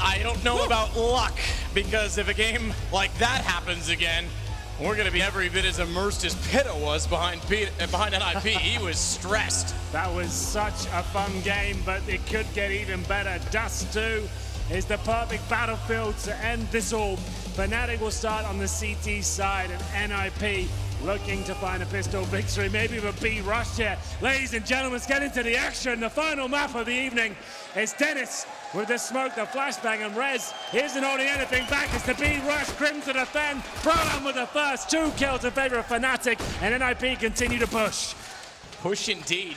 I don't know about luck, because if a game like that happens again, we're going to be every bit as immersed as Pitta was behind NiP. He was stressed. That was such a fun game, but it could get even better. Dust2 is the perfect battlefield to end this all. Fnatic will start on the CT side, and NiP looking to find a pistol victory, maybe with a B rush here. Ladies and gentlemen, let's get into the action. The final map of the evening is Dennis with the smoke, the flashbang, and Rez isn't holding anything back. It's the B rush, Crim to defend. Brown with the first 2 kills in favor of Fnatic, and NiP continue to push. Push indeed.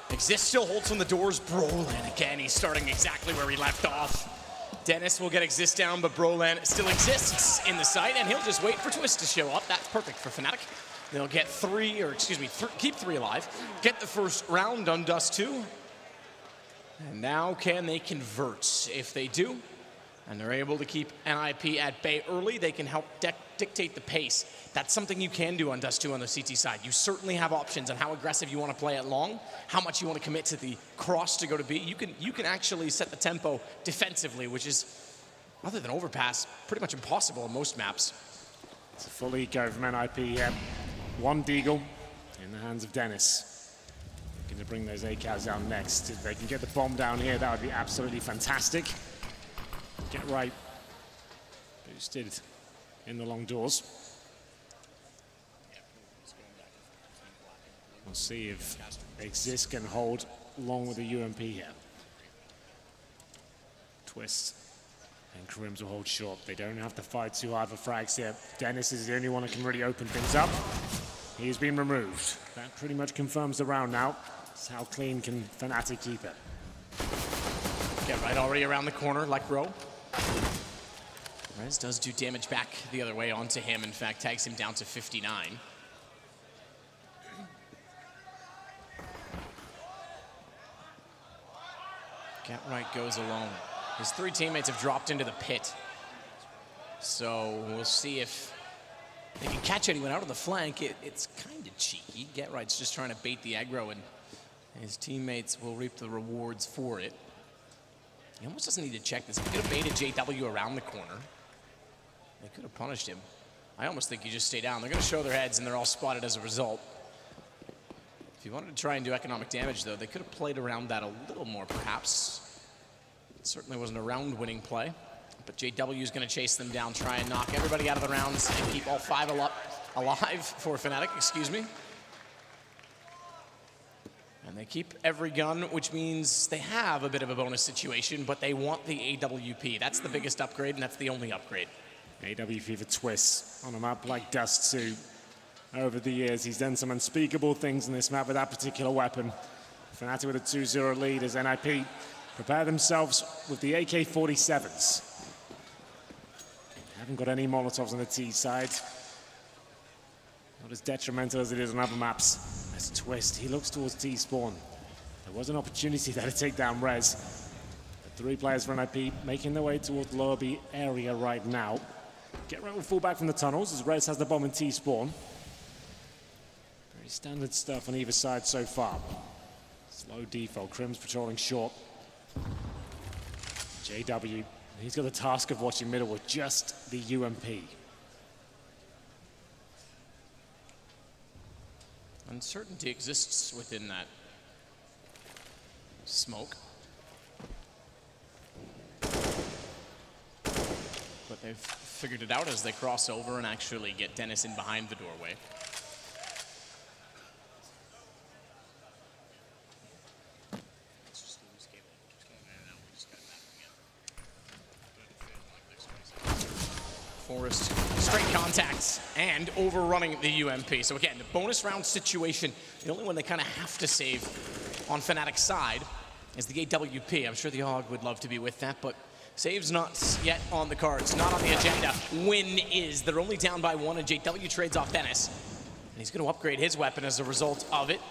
Exist still holds on the doors. Brolan again, he's starting exactly where he left off. Dennis will get Exist down, but Brolan still exists in the site, and he'll just wait for Twist to show up. That's perfect for Fnatic. They'll get keep 3 alive, get the first round on Dust2. And now can they convert? If they do, and they're able to keep NiP at bay early, they can help dictate the pace. That's something you can do on Dust2 on the CT side. You certainly have options on how aggressive you want to play it long, how much you want to commit to the cross to go to B. You can actually set the tempo defensively, which is, other than overpass, pretty much impossible on most maps. It's a full eco from NiP here. 1 Deagle in the hands of Dennis. Looking to bring those ACAs down next. If they can get the bomb down here, that would be absolutely fantastic. Get right. Boosted in the long doors. We'll see if Exist can hold along with the UMP here. Twist and Crims will hold short. They don't have to fight too hard for frags here. Dennis is the only one that can really open things up. He's been removed. That pretty much confirms the round now. That's how clean can Fnatic keep it. Get right already around the corner, like Ro. Rez does do damage back the other way onto him. In fact, tags him down to 59. Get right goes alone. His 3 teammates have dropped into the pit. So we'll see if they can catch anyone out on the flank. It's kind of cheeky. Get right's just trying to bait the aggro, and his teammates will reap the rewards for it. He almost doesn't need to check this. He could have baited JW around the corner. They could have punished him. I almost think you just stay down. They're going to show their heads, and they're all spotted as a result. If you wanted to try and do economic damage, though, they could have played around that a little more, perhaps. It certainly wasn't a round-winning play. But JW is going to chase them down, try and knock everybody out of the rounds, and keep all 5 alive for Fnatic, excuse me. And they keep every gun, which means they have a bit of a bonus situation, but they want the AWP. That's the biggest upgrade, and that's the only upgrade. AWP for Twist on a map like Dust2. Over the years, he's done some unspeakable things in this map with that particular weapon. Fnatic with a 2-0 lead as NiP prepare themselves with the AK-47s. Haven't got any Molotovs on the T side. Not as detrimental as it is on other maps. As Twist, he looks towards T spawn. There was an opportunity there to take down Rez. The 3 players for NiP making their way towards lower B area right now. Get right will fall back from the tunnels as Rez has the bomb in T spawn. Very standard stuff on either side so far. Slow default, Crim's patrolling short. JW, he's got the task of watching middle with just the UMP. Uncertainty exists within that smoke. But they've figured it out as they cross over and actually get Dennis in behind the doorway. Forest, straight contacts, and overrunning the UMP. So again, the bonus round situation, the only one they kind of have to save on Fnatic's side is the AWP. I'm sure the AUG would love to be with that, but save's not yet on the cards, not on the agenda. Win is. They're only down by 1, and JW trades off Dennis. And he's going to upgrade his weapon as a result of it.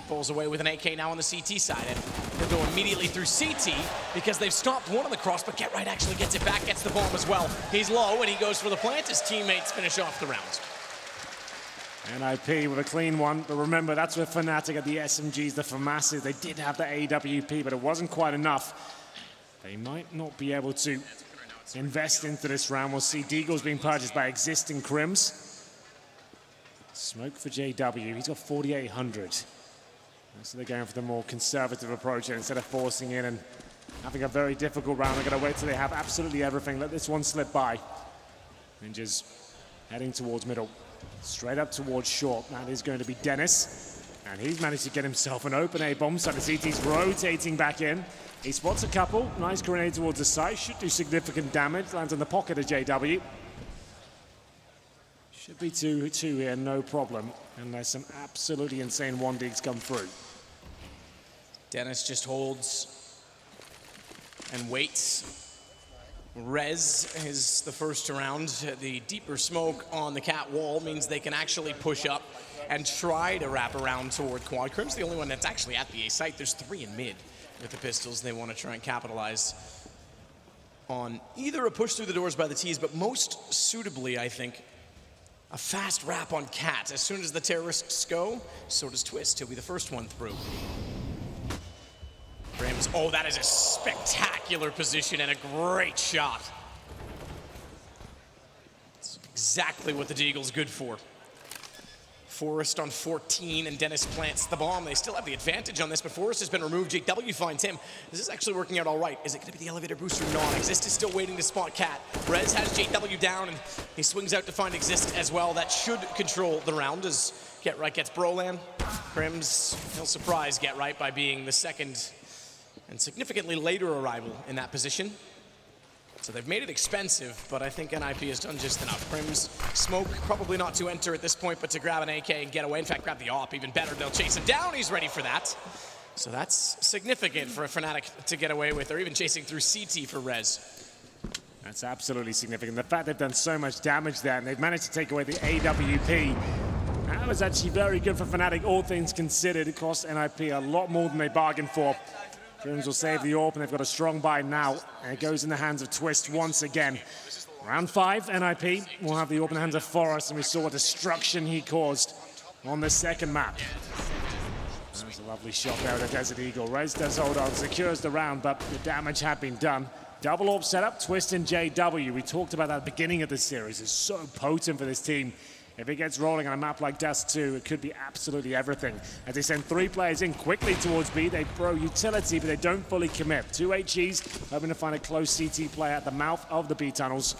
Pulls away with an AK now on the CT side, and he'll go immediately through CT because they've stopped one on the cross, but Get Right actually gets it back, gets the bomb as well. He's low, and he goes for the plant. His teammates finish off the rounds. NiP with a clean one, but remember, that's with Fnatic at the SMGs, the FAMASs. They did have the AWP, but it wasn't quite enough. They might not be able to invest into this round. We'll see Deagle's being purchased by existing Crims. Smoke for JW, he's got 4,800. So they're going for the more conservative approach, and instead of forcing in and having a very difficult round, they're going to wait till they have absolutely everything. Let this one slip by. Ninjas heading towards middle, straight up towards short. That is going to be Dennis, and he's managed to get himself an open A bomb site. The CT's rotating back in. He spots a couple. Nice grenade towards the side. Should do significant damage. Lands in the pocket of JW. Should be 2-2 here, no problem. Unless some absolutely insane 1-digs come through. Dennis just holds and waits. Rez is the first round. The deeper smoke on the cat wall means they can actually push up and try to wrap around toward Quad. Crim's the only one that's actually at the A site. There's 3 in mid with the pistols. They want to try and capitalize on either a push through the doors by the T's, but most suitably, I think, a fast wrap on Cat. As soon as the terrorists go, so does Twist. He'll be the first one through. Rams, oh, that is a spectacular position and a great shot. That's exactly what the Deagle's good for. Forrest on 14, and Dennis plants the bomb. They still have the advantage on this, but Forrest has been removed. JW finds him. This is actually working out all right. Is it going to be the elevator booster? Non-Exist is still waiting to spot Cat. Rez has JW down, and he swings out to find Exist as well. That should control the round as Get Right gets Brolan. Crims, he'll surprise Get Right by being the second and significantly later arrival in that position. So they've made it expensive, but I think NiP has done just enough. Crims, smoke, probably not to enter at this point, but to grab an AK and get away. In fact, grab the AWP, even better. They'll chase him down. He's ready for that. So that's significant for a Fnatic to get away with, or even chasing through CT for Rez. That's absolutely significant. The fact they've done so much damage there, and they've managed to take away the AWP. That was actually very good for Fnatic, all things considered. It cost NiP a lot more than they bargained for. Crims will save the AWP, and they've got a strong buy now. And it goes in the hands of Twist once again. Round 5, NiP will have the AWP in the hands of Forrest, and we saw what destruction he caused on the second map. That was a lovely shot there with a Desert Eagle. Rez does hold on, secures the round, but the damage had been done. Double AWP setup, Twist and JW. We talked about that at the beginning of the series. It's so potent for this team. If it gets rolling on a map like Dust2, it could be absolutely everything. As they send 3 players in quickly towards B, they throw utility, but they don't fully commit. 2 HEs, hoping to find a close CT player at the mouth of the B tunnels.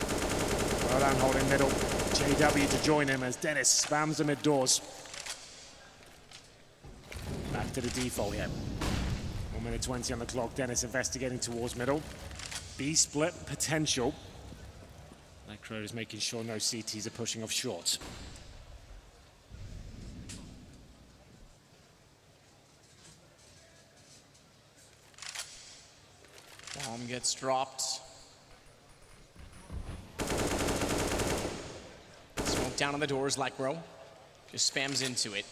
Well down, holding middle. JW to join him as Dennis spams the mid doors. Back to the default here. 1 minute 20 on the clock. Dennis investigating towards middle. B split potential. Necro is making sure no CTs are pushing off short. Bomb gets dropped. Smoke down on the doors, Necro. Just spams into it.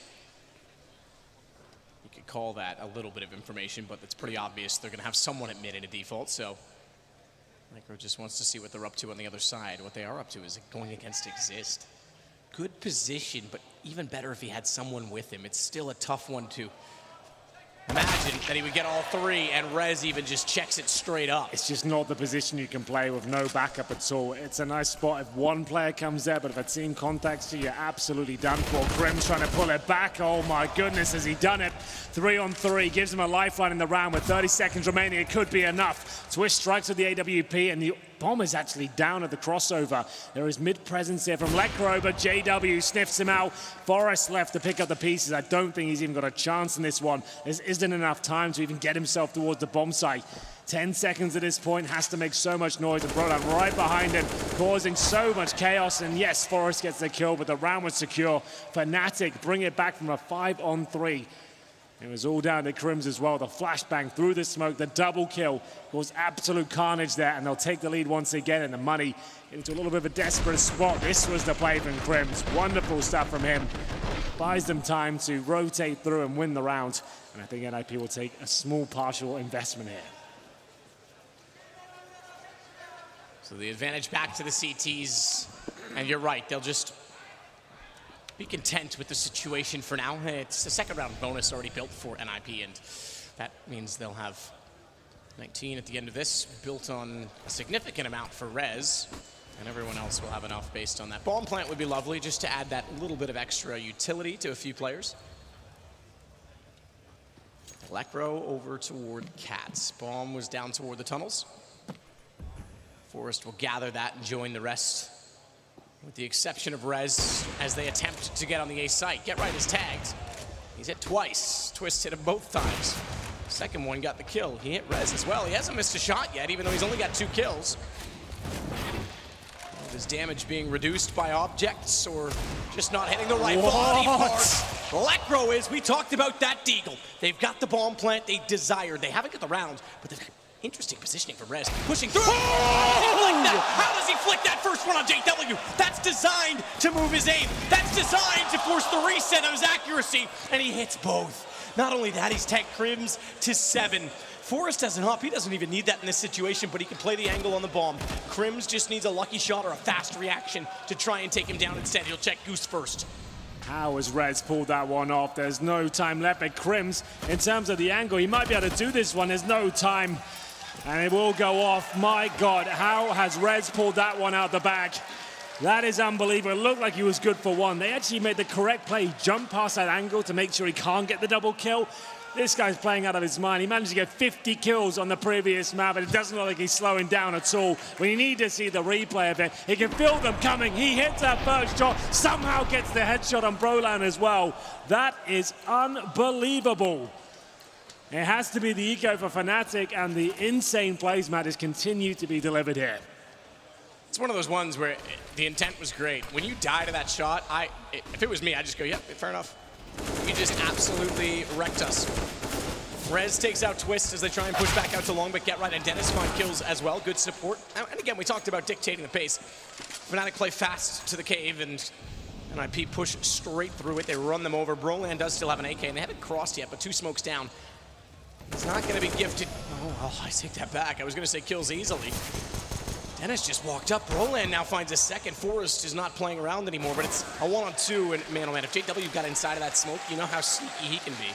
You could call that a little bit of information, but it's pretty obvious they're going to have someone at mid in a default, so Necro just wants to see what they're up to on the other side. What they are up to is going against Exist. Good position, but even better if he had someone with him. It's still a tough one to imagine that he would get all 3, and Rez even just checks it straight up. It's just not the position you can play with no backup at all. It's a nice spot if one player comes there, but if a team contacts you, you're absolutely done for. Crims trying to pull it back. Oh my goodness, has he done it? 3 on 3, gives him a lifeline in the round with 30 seconds remaining. It could be enough. Twist strikes with the AWP, and the bomb is actually down at the crossover. There is mid-presence here from Necro, but JW sniffs him out. Forrest left to pick up the pieces. I don't think he's even got a chance in this one. There isn't enough time to even get himself towards the bomb site. 10 seconds at this point, has to make so much noise, and Brolan right behind him, causing so much chaos. And yes, Forrest gets the kill, but the round was secure. Fnatic bring it back from a 5 on 3. It was all down to Crims as well. The flashbang through the smoke, the double kill caused absolute carnage there, and they'll take the lead once again, and the money into a little bit of a desperate spot. This was the play from Crims. Wonderful stuff from him. Buys them time to rotate through and win the round, and I think NiP will take a small partial investment here. So the advantage back to the CTs, and you're right, they'll just be content with the situation for now. It's a second round bonus already built for NiP, and that means they'll have 19 at the end of this, built on a significant amount for Rez, and everyone else will have enough based on that. Bomb plant would be lovely, just to add that little bit of extra utility to a few players. Lekro over toward Cats. Bomb was down toward the tunnels. Forest will gather that and join the rest, with the exception of Rez as they attempt to get on the A site. Get Right is tagged. He's hit twice. Twist hit him both times. Second one got the kill. He hit Rez as well. He hasn't missed a shot yet, even though he's only got 2 kills. His damage being reduced by objects or just not hitting the right body part. Lekro is, we talked about that Deagle. They've got the bomb plant they desired. They haven't got the round, but they've got interesting positioning for Rez. Pushing through. How does he flick that first one on JW? That's designed to move his aim. That's designed to force the reset of his accuracy, and he hits both. Not only that, he's tagged Crims to 7. Forest has an up. He doesn't even need that in this situation, but he can play the angle on the bomb. Crims just needs a lucky shot or a fast reaction to try and take him down instead. He'll check Goose first. How has Rez pulled that one off? There's no time left, but Crims, in terms of the angle, he might be able to do this one. There's no time, and it will go off. My God, how has Rez pulled that one out the bag? That is unbelievable. It looked like he was good for one. They actually made the correct play, jump past that angle to make sure he can't get the double kill. This guy's playing out of his mind. He managed to get 50 kills on the previous map, and it doesn't look like he's slowing down at all. We need to see the replay of it. He can feel them coming. He hits that first shot, somehow gets the headshot on Brolan as well. That is unbelievable. It has to be the eco for Fnatic, and the insane plays, Matt, has continued to be delivered here. It's one of those ones where the intent was great. When you die to that shot, if it was me, I'd just go, yep, fair enough. You just absolutely wrecked us. Rez takes out Twist as they try and push back out to long, but Get Right and Dennis find kills as well. Good support. And again, we talked about dictating the pace. Fnatic play fast to the cave, and NiP push straight through it. They run them over. Brolan does still have an AK, and they haven't crossed yet, but 2 smokes down. It's not going to be gifted. Oh, well, I take that back. I was going to say kills easily. Dennis just walked up. Brolan now finds a second. Forest is not playing around anymore, but it's a 1-on-2, and man, oh man, if JW got inside of that smoke, you know how sneaky he can be.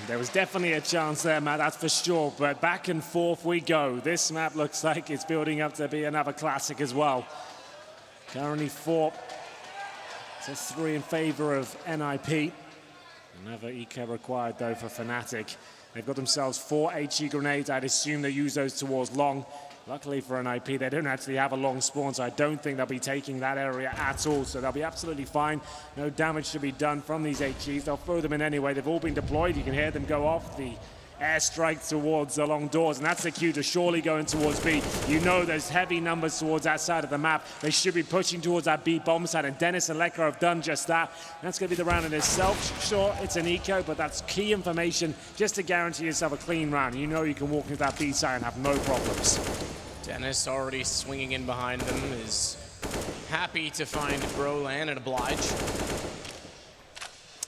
There was definitely a chance there, Matt, that's for sure, but back and forth we go. This map looks like it's building up to be another classic as well. Currently 4 to 3 in favor of NiP. Another eco required, though, for Fnatic. They've got themselves 4 HE grenades. I'd assume they use those towards long. Luckily for NiP, they don't actually have a long spawn, so I don't think they'll be taking that area at all. So they'll be absolutely fine. No damage to be done from these HEs. They'll throw them in anyway. They've all been deployed. You can hear them go off. The airstrike towards the long doors, and that's the cue to surely going towards B. You know there's heavy numbers towards that side of the map. They should be pushing towards that B bomb side, and Dennis and Lekro have done just that. That's going to be the round in itself. Sure, it's an eco, but that's key information just to guarantee yourself a clean round. You know you can walk into that B side and have no problems. Dennis already swinging in behind them is happy to find Brolan and oblige.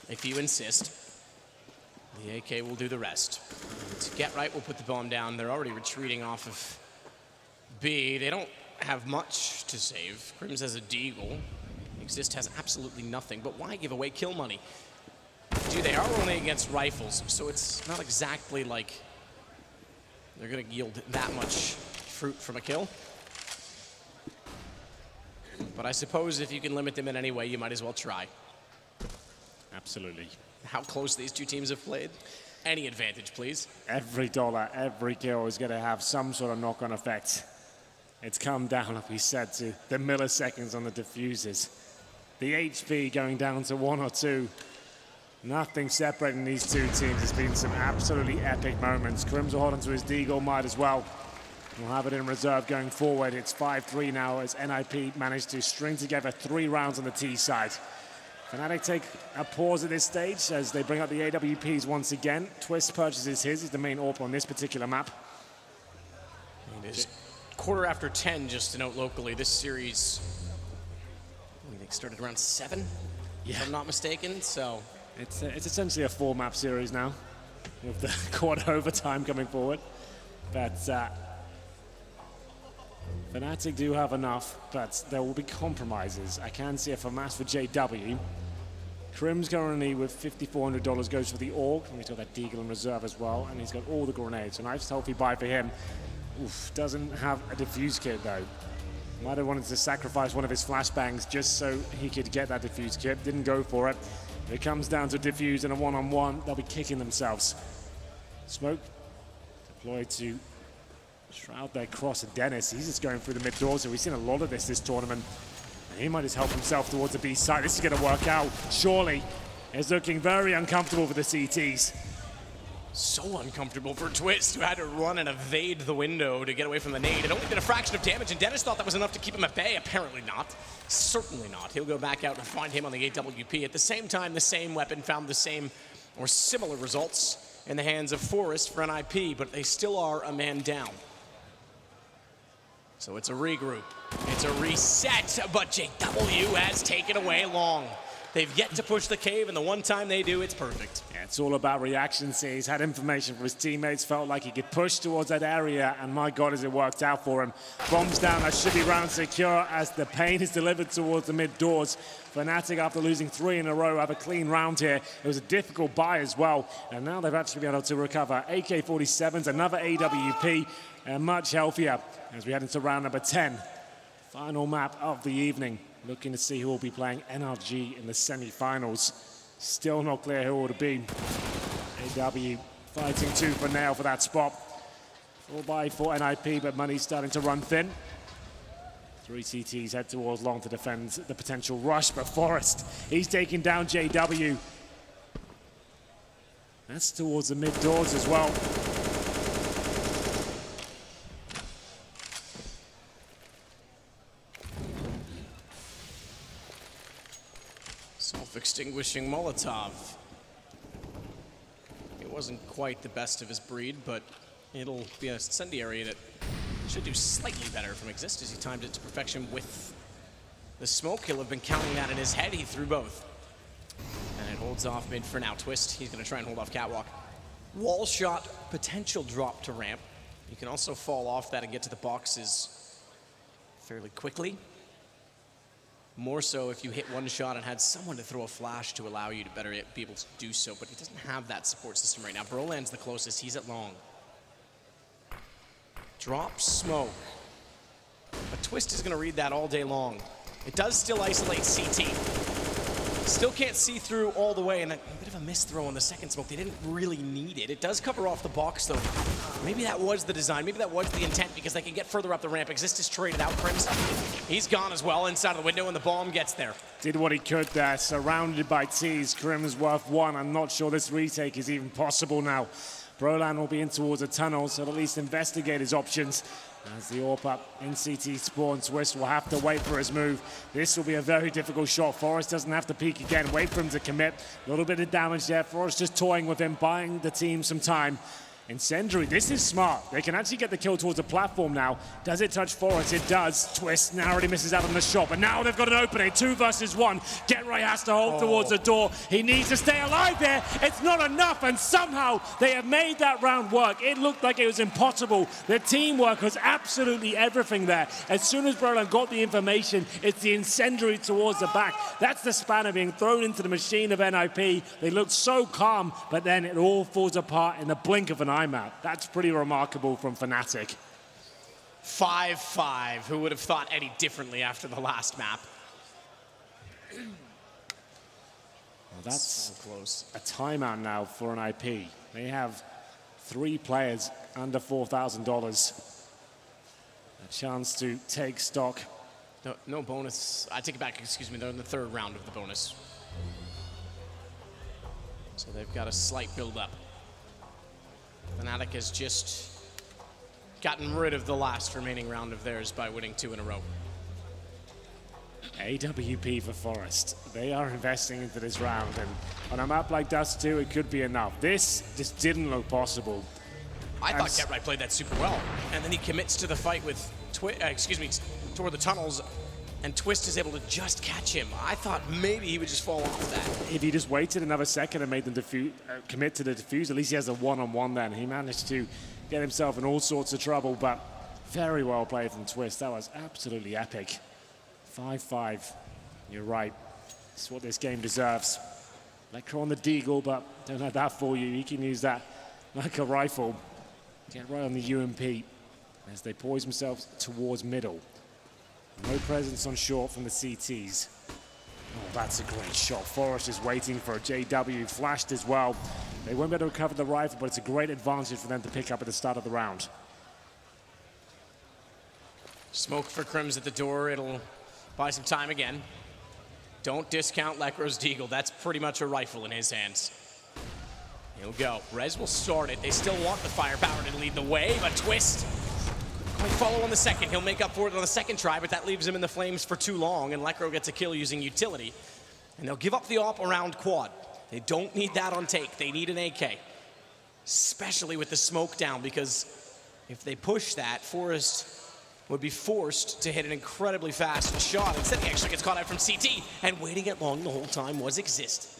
If you insist. The AK will do the rest. Get Right will put the bomb down. They're already retreating off of B. They don't have much to save. Crims has a deagle. Exist has absolutely nothing, but why give away kill money? They are only against rifles, so it's not exactly like they're gonna yield that much fruit from a kill. But I suppose if you can limit them in any way, you might as well try. Absolutely. How close these 2 teams have played. Any advantage, please. Every dollar, every kill is going to have some sort of knock-on effect. It's come down, like we said, to the milliseconds on the diffusers. The HP going down to 1 or 2. Nothing separating these 2 teams. There's been some absolutely epic moments. Crims will hold onto his deagle, might as well. We'll have it in reserve going forward. It's 5-3 now as NiP managed to string together 3 rounds on the T side. Fnatic take a pause at this stage as they bring up the AWPs once again. Twist purchases his. He's the main AWP on this particular map. It is 10:15, just to note locally. This series, I think, started around 7, if I'm not mistaken. So it's essentially a 4-map series now, with the quarter overtime coming forward. But Fnatic do have enough, but there will be compromises. I can see a FAMAS for JW. Krim's currently with $5,400 goes for the Orc, and he's got that Deagle in reserve as well, and he's got all the grenades. So nice healthy buy for him. Oof, doesn't have a defuse kit though. Might have wanted to sacrifice one of his flashbangs just so he could get that defuse kit. Didn't go for it. If it comes down to defuse and a one-on-one, they'll be kicking themselves. Smoke deployed to shroud their cross, and Dennis, he's just going through the mid door, so we've seen a lot of this tournament. And he might just help himself towards the B side. This is going to work out, surely. It's looking very uncomfortable for the CTs. So uncomfortable for Twist, who had to run and evade the window to get away from the nade. It only did a fraction of damage, and Dennis thought that was enough to keep him at bay. Apparently not. Certainly not. He'll go back out and find him on the AWP. At the same time, the same weapon found the same or similar results in the hands of Forest for NiP, but they still are a man down. So it's a regroup. It's a reset, but JW has taken away long. They've yet to push the cave, and the one time they do, it's perfect. Yeah, it's all about reactions here. He's had information from his teammates, felt like he could push towards that area, and my God, has it worked out for him. Bombs down, that should be round secure as the pain is delivered towards the mid doors. Fnatic, after losing 3 in a row, have a clean round here. It was a difficult buy as well, and now they've actually been able to recover. AK-47s, another AWP, and much healthier as we head into round number 10. Final map of the evening. Looking to see who will be playing NRG in the semi-finals. Still not clear who it will be. AW fighting tooth and nail for that spot. 4x for NiP, but money's starting to run thin. 3 CTs head towards long to defend the potential rush, but Forest, he's taking down JW. That's towards the mid doors as well. Self-extinguishing Molotov. It wasn't quite the best of his breed, but it'll be an incendiary that should do slightly better from Exist as he timed it to perfection with the smoke. He'll have been counting that in his head. He threw both. And it holds off mid for now. Twist, he's going to try and hold off Catwalk. Wall shot, potential drop to ramp. You can also fall off that and get to the boxes fairly quickly. More so if you hit one shot and had someone to throw a flash to allow you to better be able to do so, but he doesn't have that support system right now. Broland's the closest, he's at long. Drop smoke. But Twist is gonna read that all day long. It does still isolate CT. Still can't see through all the way, and a bit of a missed throw on the second smoke. They didn't really need it. It does cover off the box though. Maybe that was the design, maybe that was the intent, because they can get further up the ramp. Exist is traded out, Crims. He's gone as well inside of the window, and the bomb gets there. Did what he could there, surrounded by T's. Crims worth 1. I'm not sure this retake is even possible now. Broland will be in towards a tunnel, so at least investigate his options. As the AWP up in CT spawn, Twist will have to wait for his move. This will be a very difficult shot. Forest doesn't have to peek again. Wait for him to commit. A little bit of damage there. Forest just toying with him, buying the team some time. Incendiary, this is smart. They can actually get the kill towards the platform now. Does it touch Forest? It does. Twist narrowly misses out on the shot, but now they've got an opening. 2 versus 1. Get-Right has to hold towards the door. He needs to stay alive there. It's not enough, and somehow they have made that round work. It looked like it was impossible. The teamwork was absolutely everything there. As soon as Broland got the information, it's the incendiary towards the back. That's the spanner being thrown into the machine of NiP. They looked so calm, but then it all falls apart in the blink of an eye. That's pretty remarkable from Fnatic. 5-5. Who would have thought any differently after the last map? Well, that's so close. A timeout now for NiP. They have 3 players under $4,000. A chance to take stock. No bonus. I take it back, excuse me. They're in the 3rd round of the bonus. So they've got a slight build-up. Fnatic has just gotten rid of the last remaining round of theirs by winning 2 in a row. AWP for Forest. They are investing into this round, and on a map like Dust2, it could be enough. This just didn't look possible. I thought Get-Right played that super well, and then he commits to the fight with toward the tunnels, and Twist is able to just catch him. I thought maybe he would just fall off that. If he just waited another second and made them commit to the defuse, at least he has a one-on-one then. He managed to get himself in all sorts of trouble, but very well played from Twist. That was absolutely epic. 5-5. You're right. It's what this game deserves. Lecro on the Deagle, but don't have that for you. He can use that like a rifle. Get right on the UMP as they poise themselves towards middle. No presence on short from the CTs. Oh, that's a great shot. Forrest is waiting for a JW, flashed as well. They won't be able to recover the rifle, but it's a great advantage for them to pick up at the start of the round. Smoke for Crims at the door. It'll buy some time again. Don't discount Lecro's Deagle. That's pretty much a rifle in his hands. He'll go. Rez will start it. They still want the firepower to lead the way, but Twist couldn't quite follow on the second. He'll make up for it on the second try, but that leaves him in the flames for too long, and Lecro gets a kill using utility. And they'll give up the op around quad. They don't need that on take. They need an AK, especially with the smoke down, because if they push that, Forrest would be forced to hit an incredibly fast shot. Instead, he actually gets caught out from CT, and waiting it long the whole time was Exist.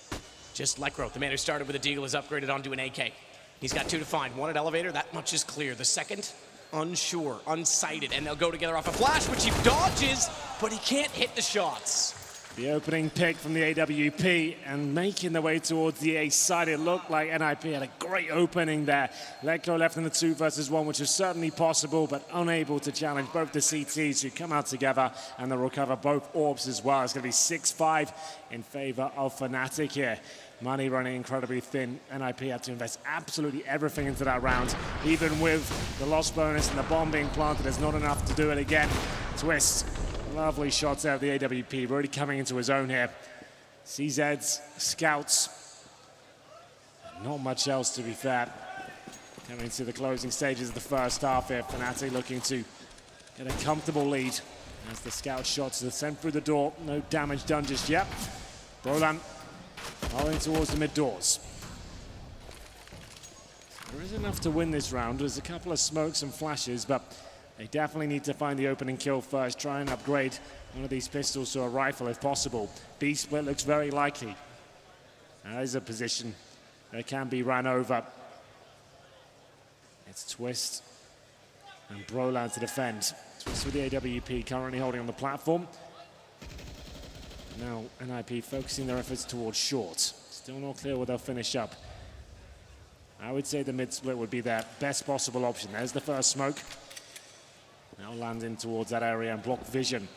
Just Lecro, the man who started with a Deagle, is upgraded onto an AK. He's got 2 to find. 1 at elevator, that much is clear. The second, unsure, unsighted, and they'll go together off a flash, which he dodges, but he can't hit the shots. The opening pick from the AWP and making the way towards the A side. It looked like NiP had a great opening there. Lecro left in the 2 versus 1, which was certainly possible, but unable to challenge both the CTs who come out together, and they'll recover both orbs as well. It's going to be 6-5 in favor of Fnatic here. Money running incredibly thin. NiP had to invest absolutely everything into that round. Even with the loss bonus and the bomb being planted, there's not enough to do it again. Twist. Lovely shots out of the AWP, really coming into his own here. CZs, scouts, not much else to be fair. Coming to the closing stages of the first half here. Fnatic looking to get a comfortable lead as the scout shots are sent through the door. No damage done just yet. Brolan following towards the mid doors. There is enough to win this round. There's a couple of smokes and flashes, but they definitely need to find the opening kill first. Try and upgrade one of these pistols to a rifle if possible. B split looks very likely. That is a position that can be ran over. It's Twist and Brolan to defend. Twist with the AWP currently holding on the platform. Now NiP focusing their efforts towards short. Still not clear where they'll finish up. I would say the mid split would be their best possible option. There's the first smoke. Now landing towards that area and block vision.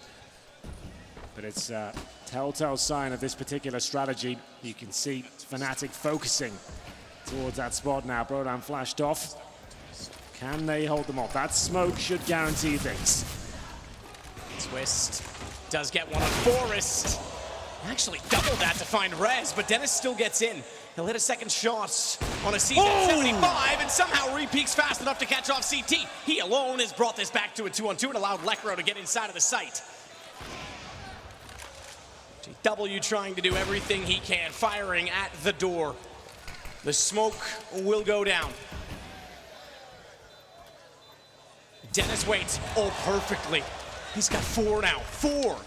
But it's a telltale sign of this particular strategy. You can see Fnatic focusing towards that spot now. Brodan flashed off. Can they hold them off? That smoke should guarantee things. Twist does get one on Forrest. Actually doubled that to find Rez, but Dennis still gets in. He'll hit a second shot on a CZ75 and somehow re-peaks fast enough to catch off CT. He alone has brought this back to a 2-on-2 and allowed Lecro to get inside of the site. JW trying to do everything he can, firing at the door. The smoke will go down. Dennis waits. Oh, perfectly. He's got 4 now. 4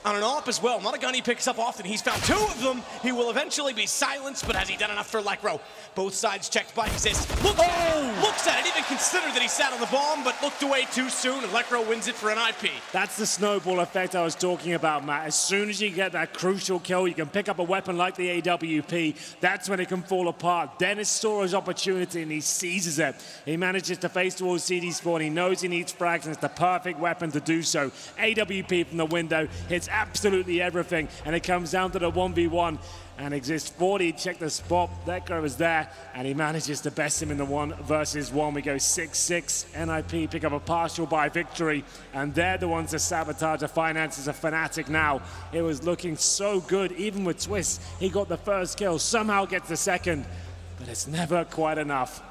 on an op as well. Not a gun he picks up often. He's found 2 of them. He will eventually be silenced, but has he done enough for Lecro? Both sides checked by Exist. Looks at it, even considered that he sat on the bomb, but looked away too soon, and Lecro wins it for an NiP. That's the snowball effect I was talking about, Matt. As soon as you get that crucial kill, you can pick up a weapon like the AWP. That's when it can fall apart. Dennis saw his opportunity, and he seizes it. He manages to face towards CD spawn. He knows he needs frags, and it's the perfect weapon to do so. AWP from the window hits absolutely everything, and it comes down to the 1v1. And Exist 40, check the spot. Lecro is there, and he manages to best him in the 1 versus 1. We go 6-6. NiP pick up a partial by victory, and they're the ones to sabotage the finances of Fnatic now. It was looking so good, even with Twist. He got the first kill, somehow gets the second, but it's never quite enough.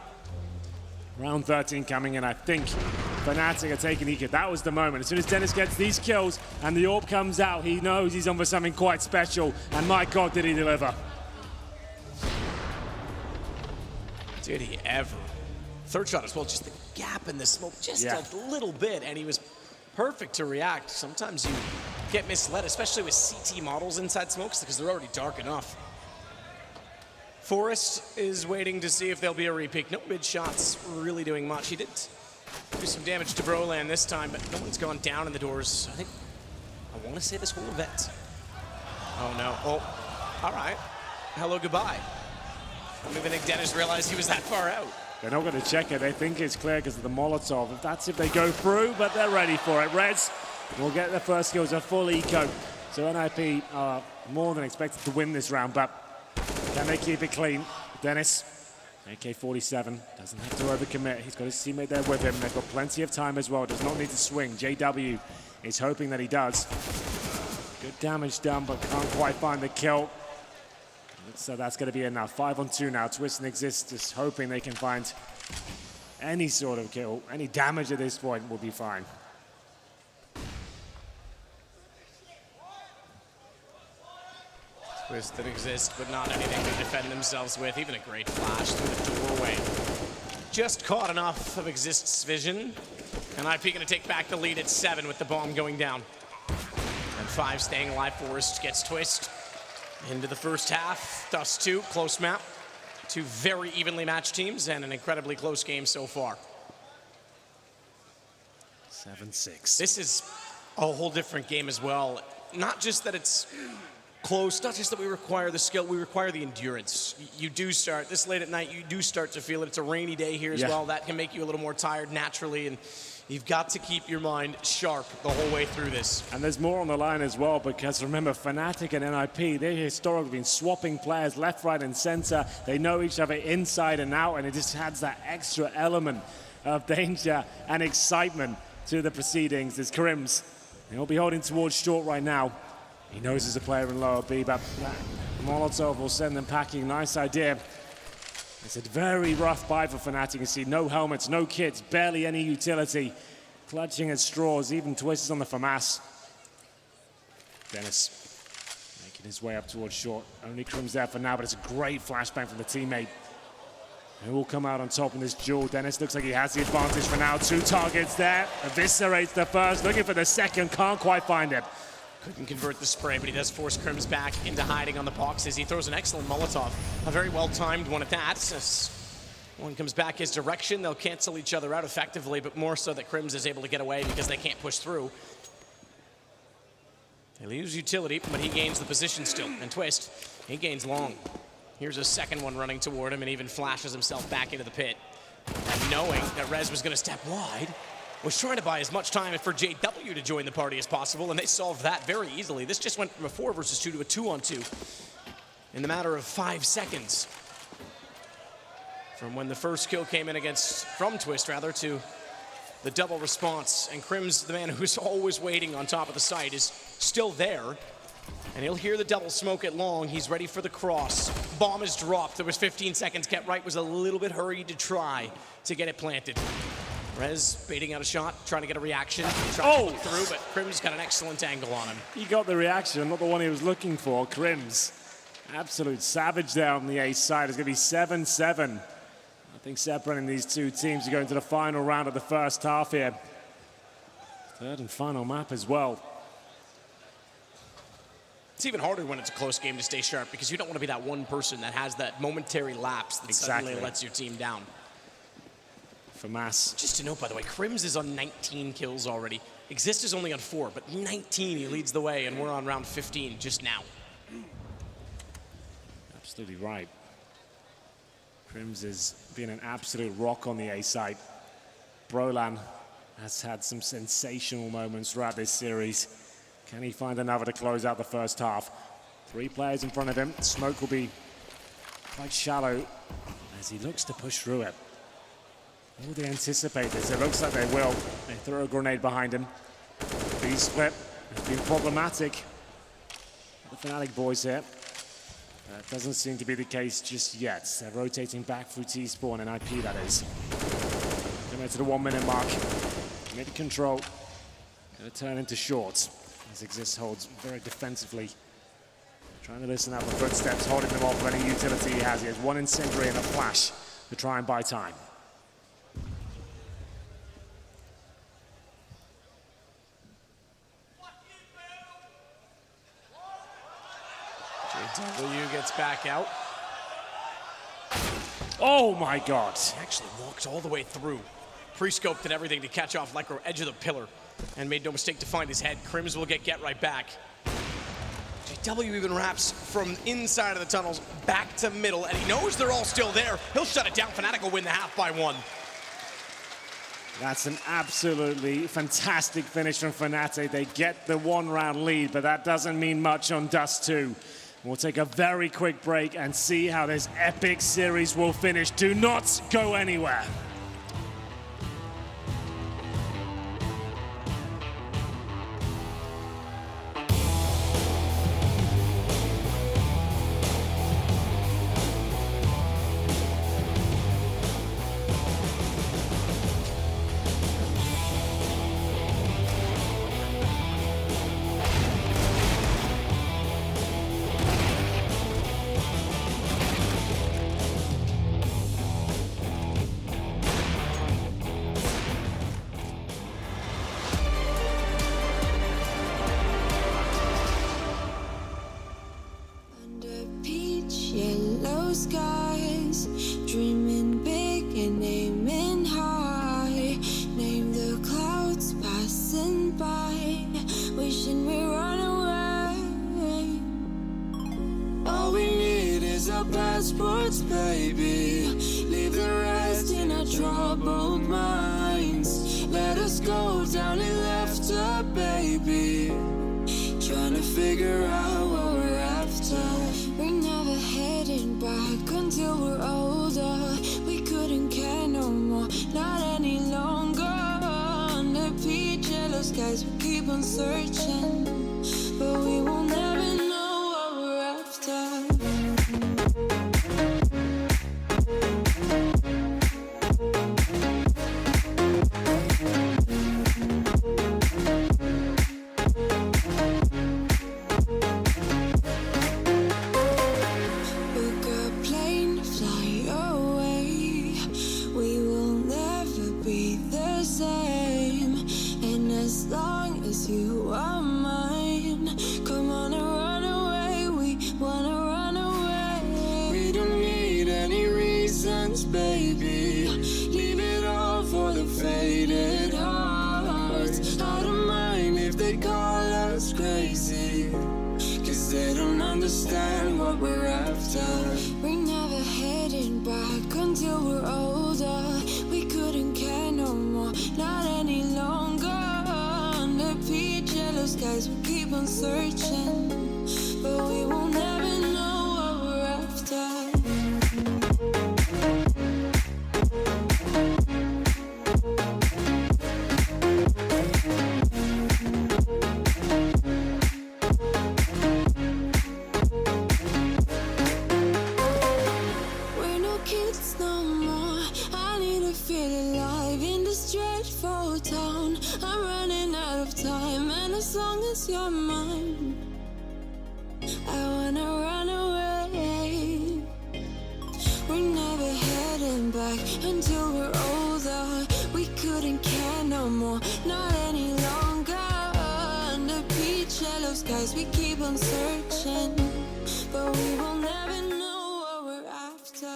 Round 13 coming in, I think Fnatic are taking the. That was the moment. As soon as Dennis gets these kills and the orb comes out, he knows he's on for something quite special. And my God, did he deliver. Did he ever. Third shot as well, just the gap in the smoke, just a little bit, and he was perfect to react. Sometimes you get misled, especially with CT models inside smokes, because they're already dark enough. Forrest is waiting to see if there'll be a repeat. No mid shots really doing much. He did do some damage to Brolan this time, but no one's gone down in the doors. I want to say this whole event. Oh no, oh, all right. hello, goodbye. I don't even think Dennis realized he was that far out. They're not going to check it. They think it's clear because of the Molotov. That's if they go through, but they're ready for it. Reds will get their first kills, a full eco. So NiP are more than expected to win this round, but can they keep it clean? Dennis, AK-47, doesn't have to overcommit. He's got his teammate there with him. They've got plenty of time as well. Does not need to swing. JW is hoping that he does. Good damage done, but can't quite find the kill. So that's going to be enough. 5-on-2 now. Twist and Exist just hoping they can find any sort of kill. Any damage at this point will be fine. Twist and Exist, but not anything to defend themselves with. Even a great flash through the doorway. Just caught enough of Exist's vision. And NiP going to take back the lead at 7 with the bomb going down. And 5 staying alive. Forrest gets Twist into the first half. Dust2, close map. 2 very evenly matched teams and an incredibly close game so far. 7-6. This is a whole different game as well. Not just that it's close, not just that we require the skill, we require the endurance. You do start, this late at night, you do start to feel it. It's a rainy day here as well. That can make you a little more tired naturally, and you've got to keep your mind sharp the whole way through this. And there's more on the line as well, because remember, Fnatic and NiP, they've historically been swapping players left, right, and center. They know each other inside and out, and it just adds that extra element of danger and excitement to the proceedings. There's Crims. He'll be holding towards short right now. He knows there's a player in lower B, but Molotov will send them packing. Nice idea. It's a very rough buy for Fnatic. You see no helmets, no kits, barely any utility. Clutching at straws, even Twist is on the FAMAS. Dennis making his way up towards short. Only Crims there for now, but it's a great flashbang from the teammate. Who will come out on top in this duel? Dennis looks like he has the advantage for now. 2 targets there. Eviscerates the first, looking for the second, can't quite find it. Couldn't convert the spray, but he does force Crims back into hiding on the boxes. He throws an excellent Molotov, a very well-timed one at that. As one comes back his direction, they'll cancel each other out effectively, but more so that Crims is able to get away because they can't push through. They lose utility, but he gains the position still. And Twist, he gains long. Here's a second one running toward him and even flashes himself back into the pit. And knowing that Rez was going to step wide, was trying to buy as much time for JW to join the party as possible, and they solved that very easily. This just went from a 4 versus 2 to a 2-on-2 in the matter of 5 seconds. From when the first kill came in from Twist rather, to the double response. And Crims, the man who's always waiting on top of the site, is still there. And he'll hear the double smoke at long. He's ready for the cross. Bomb is dropped. There was 15 seconds. Get Right was a little bit hurried to try to get it planted. Rez baiting out a shot, trying to get a reaction. Trying to look through, but Crims got an excellent angle on him. He got the reaction, not the one he was looking for. Crims, absolute savage there on the A side. It's going to be 7-7. I think separating these 2 teams to go into the final round of the first half here. Third and final map as well. It's even harder when it's a close game to stay sharp because you don't want to be that one person that has that momentary lapse that suddenly lets your team down. FAMAS. Just to note, by the way, Crims is on 19 kills already. Exist is only on 4, but 19 he leads the way, and we're on round 15 just now. Absolutely right. Crims has been an absolute rock on the A side. Brolan has had some sensational moments throughout this series. Can he find another to close out the first half? 3 players in front of him. Smoke will be quite shallow as he looks to push through it. Will they anticipate this? It looks like they will. They throw a grenade behind him. B split has been problematic. The Fnatic boys here. That doesn't seem to be the case just yet. They're rotating back through T-spawn and NiP, that is. Coming to the 1-minute mark. Mid control. Gonna turn into short. As Exist holds very defensively. Trying to listen out for footsteps, holding them off of any utility he has. He has 1 incendiary and a flash to try and buy time. JW gets back out. Oh my God. He actually walked all the way through. Pre-scoped and everything to catch off Lycro edge of the pillar. And made no mistake to find his head. Crims will get right back. JW even wraps from inside of the tunnels back to middle, and he knows they're all still there. He'll shut it down. Fnatic will win the half by 1. That's an absolutely fantastic finish from Fnatic. They get the 1-round lead, but that doesn't mean much on Dust2. We'll take a very quick break and see how this epic series will finish. Do not go anywhere. Skies, dreaming big and aiming high. Name the clouds passing by, wishing we run away. All we need is our passports, baby. Leave the rest in our troubled minds. Let us go down in laughter, baby. Trying to figure out what we're after. We're never heading back until we're older. We couldn't care no more, not any longer. Under peach yellow skies, we keep on searching, but we will never know what we're after. As long as you are mine, come on and run away. We wanna run away. We don't need any reasons, baby. Leave it all for the faded hearts. I don't mind if they call us crazy, 'cause they don't understand what we're after. We're never heading back until we're older. We couldn't care no more, not any longer. Peach yellow skies, we keep on searching, but we will never know what we're after. We're no kids no more. I need to feel alive in this dreadful town. I'm running out of time, and as long as you're mine, I wanna run away. We're never heading back until we're older. We couldn't care no more, not any longer. Under peach yellow skies, we keep on searching, but we will never know what we're after.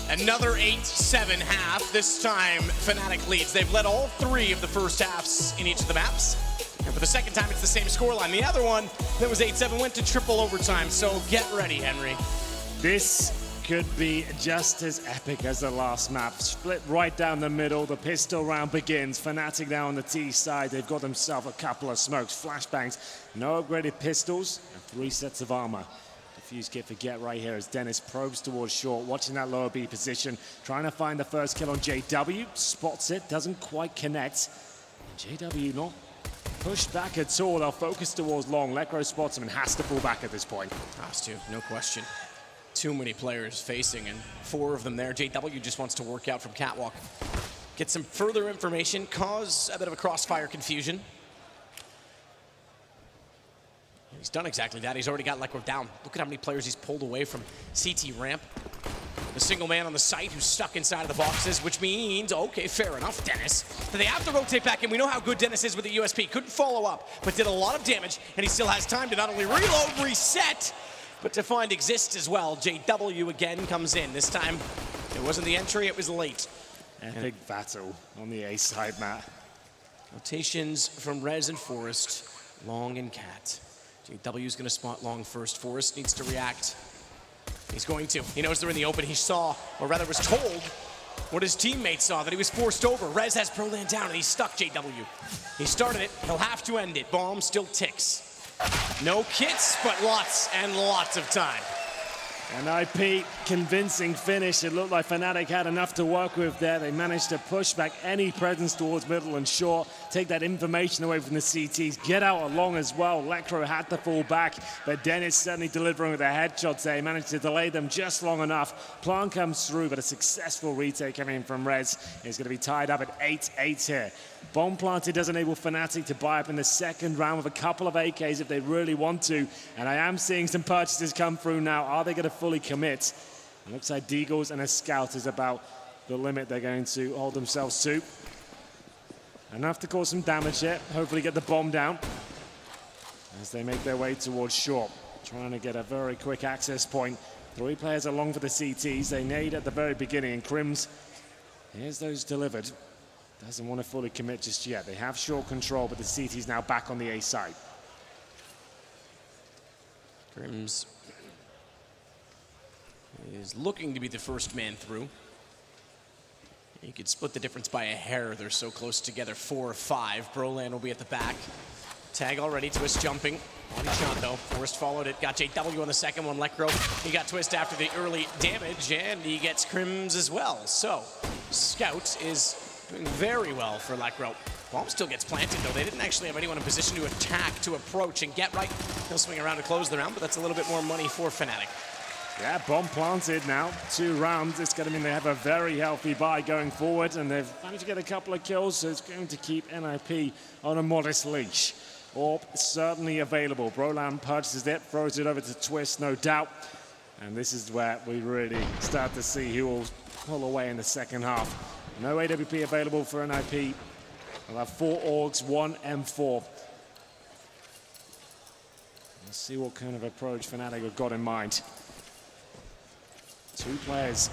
Another 8-7 half. This time, Fnatic leads. They've led all 3 of the first halves in each of the maps. And for the second time, it's the same scoreline. The other one that was 8-7 went to triple overtime. So get ready, Henry. This could be just as epic as the last map. Split right down the middle. The pistol round begins. Fnatic now on the T side. They've got themselves a couple of smokes, flashbangs, no upgraded pistols, and 3 sets of armor. Fuse kit for Get right here as Dennis probes towards short, watching that lower B position, trying to find the first kill on JW, spots it, doesn't quite connect. And JW not pushed back at all. They'll focus towards long. Lekro spots him and has to pull back at this point. Has to, no question. Too many players facing, and 4 of them there. JW just wants to work out from catwalk. Get some further information, cause a bit of a crossfire confusion. He's done exactly that. He's already got Lekro down. Look at how many players he's pulled away from CT ramp. The single man on the site who's stuck inside of the boxes, which means, okay, fair enough, Dennis. But they have to rotate back in. We know how good Dennis is with the USP. Couldn't follow up, but did a lot of damage, and he still has time to not only reload, reset, but to find exist as well. JW again comes in. This time, it wasn't the entry, it was late. Epic battle on the A side, Matt. Rotations from Rez and Forest, Long and Cat. JW's gonna spot Long first. Forest needs to react. He's going to. He knows they're in the open. He saw, or rather was told, what his teammates saw, that he was forced over. Rez has Proland down and he's stuck, JW. He started it, he'll have to end it. Bomb still ticks. No kits, but lots and lots of time. And NiP, convincing finish. It looked like Fnatic had enough to work with there. They managed to push back any presence towards middle and short, take that information away from the CTs, get out along as well. Lecro had to fall back, but Dennis certainly delivering with the headshots there. He managed to delay them just long enough. Plan comes through, but a successful retake coming in from Rez is going to be tied up at 8-8 here. Bomb planted does enable Fnatic to buy up in the second round with a couple of AKs if they really want to. And I am seeing some purchases come through now. Are they going to fully commit? It looks like Deagles and a Scout is about the limit they're going to hold themselves to. Enough to cause some damage here. Hopefully get the bomb down as they make their way towards short. Trying to get a very quick access point. 3 players along for the CTs. They nade at the very beginning. And Crims, here's those delivered. Doesn't want to fully commit just yet. They have short control, but the CT's now back on the A side. Crims is looking to be the first man through. You could split the difference by a hair. They're so close together, 4 or 5. Broland will be at the back. Tag already, Twist jumping. One shot though, Forrest followed it. Got JW on the second one, Lecro. He got Twist after the early damage, and he gets Crims as well. So, Scout is doing very well for Lecro. Bomb still gets planted though. They didn't actually have anyone in position to attack, to approach, and get right. He'll swing around to close the round, but that's a little bit more money for Fnatic. Yeah, bomb planted now. 2 rounds. It's going to mean they have a very healthy buy going forward, and they've managed to get a couple of kills, so it's going to keep NiP on a modest leash. Orb certainly available. Broland purchases it, throws it over to Twist, no doubt. And this is where we really start to see who will pull away in the second half. No AWP available for NiP. We'll have 4 Orgs, 1 M4. Let's see what kind of approach Fnatic have got in mind. 2 players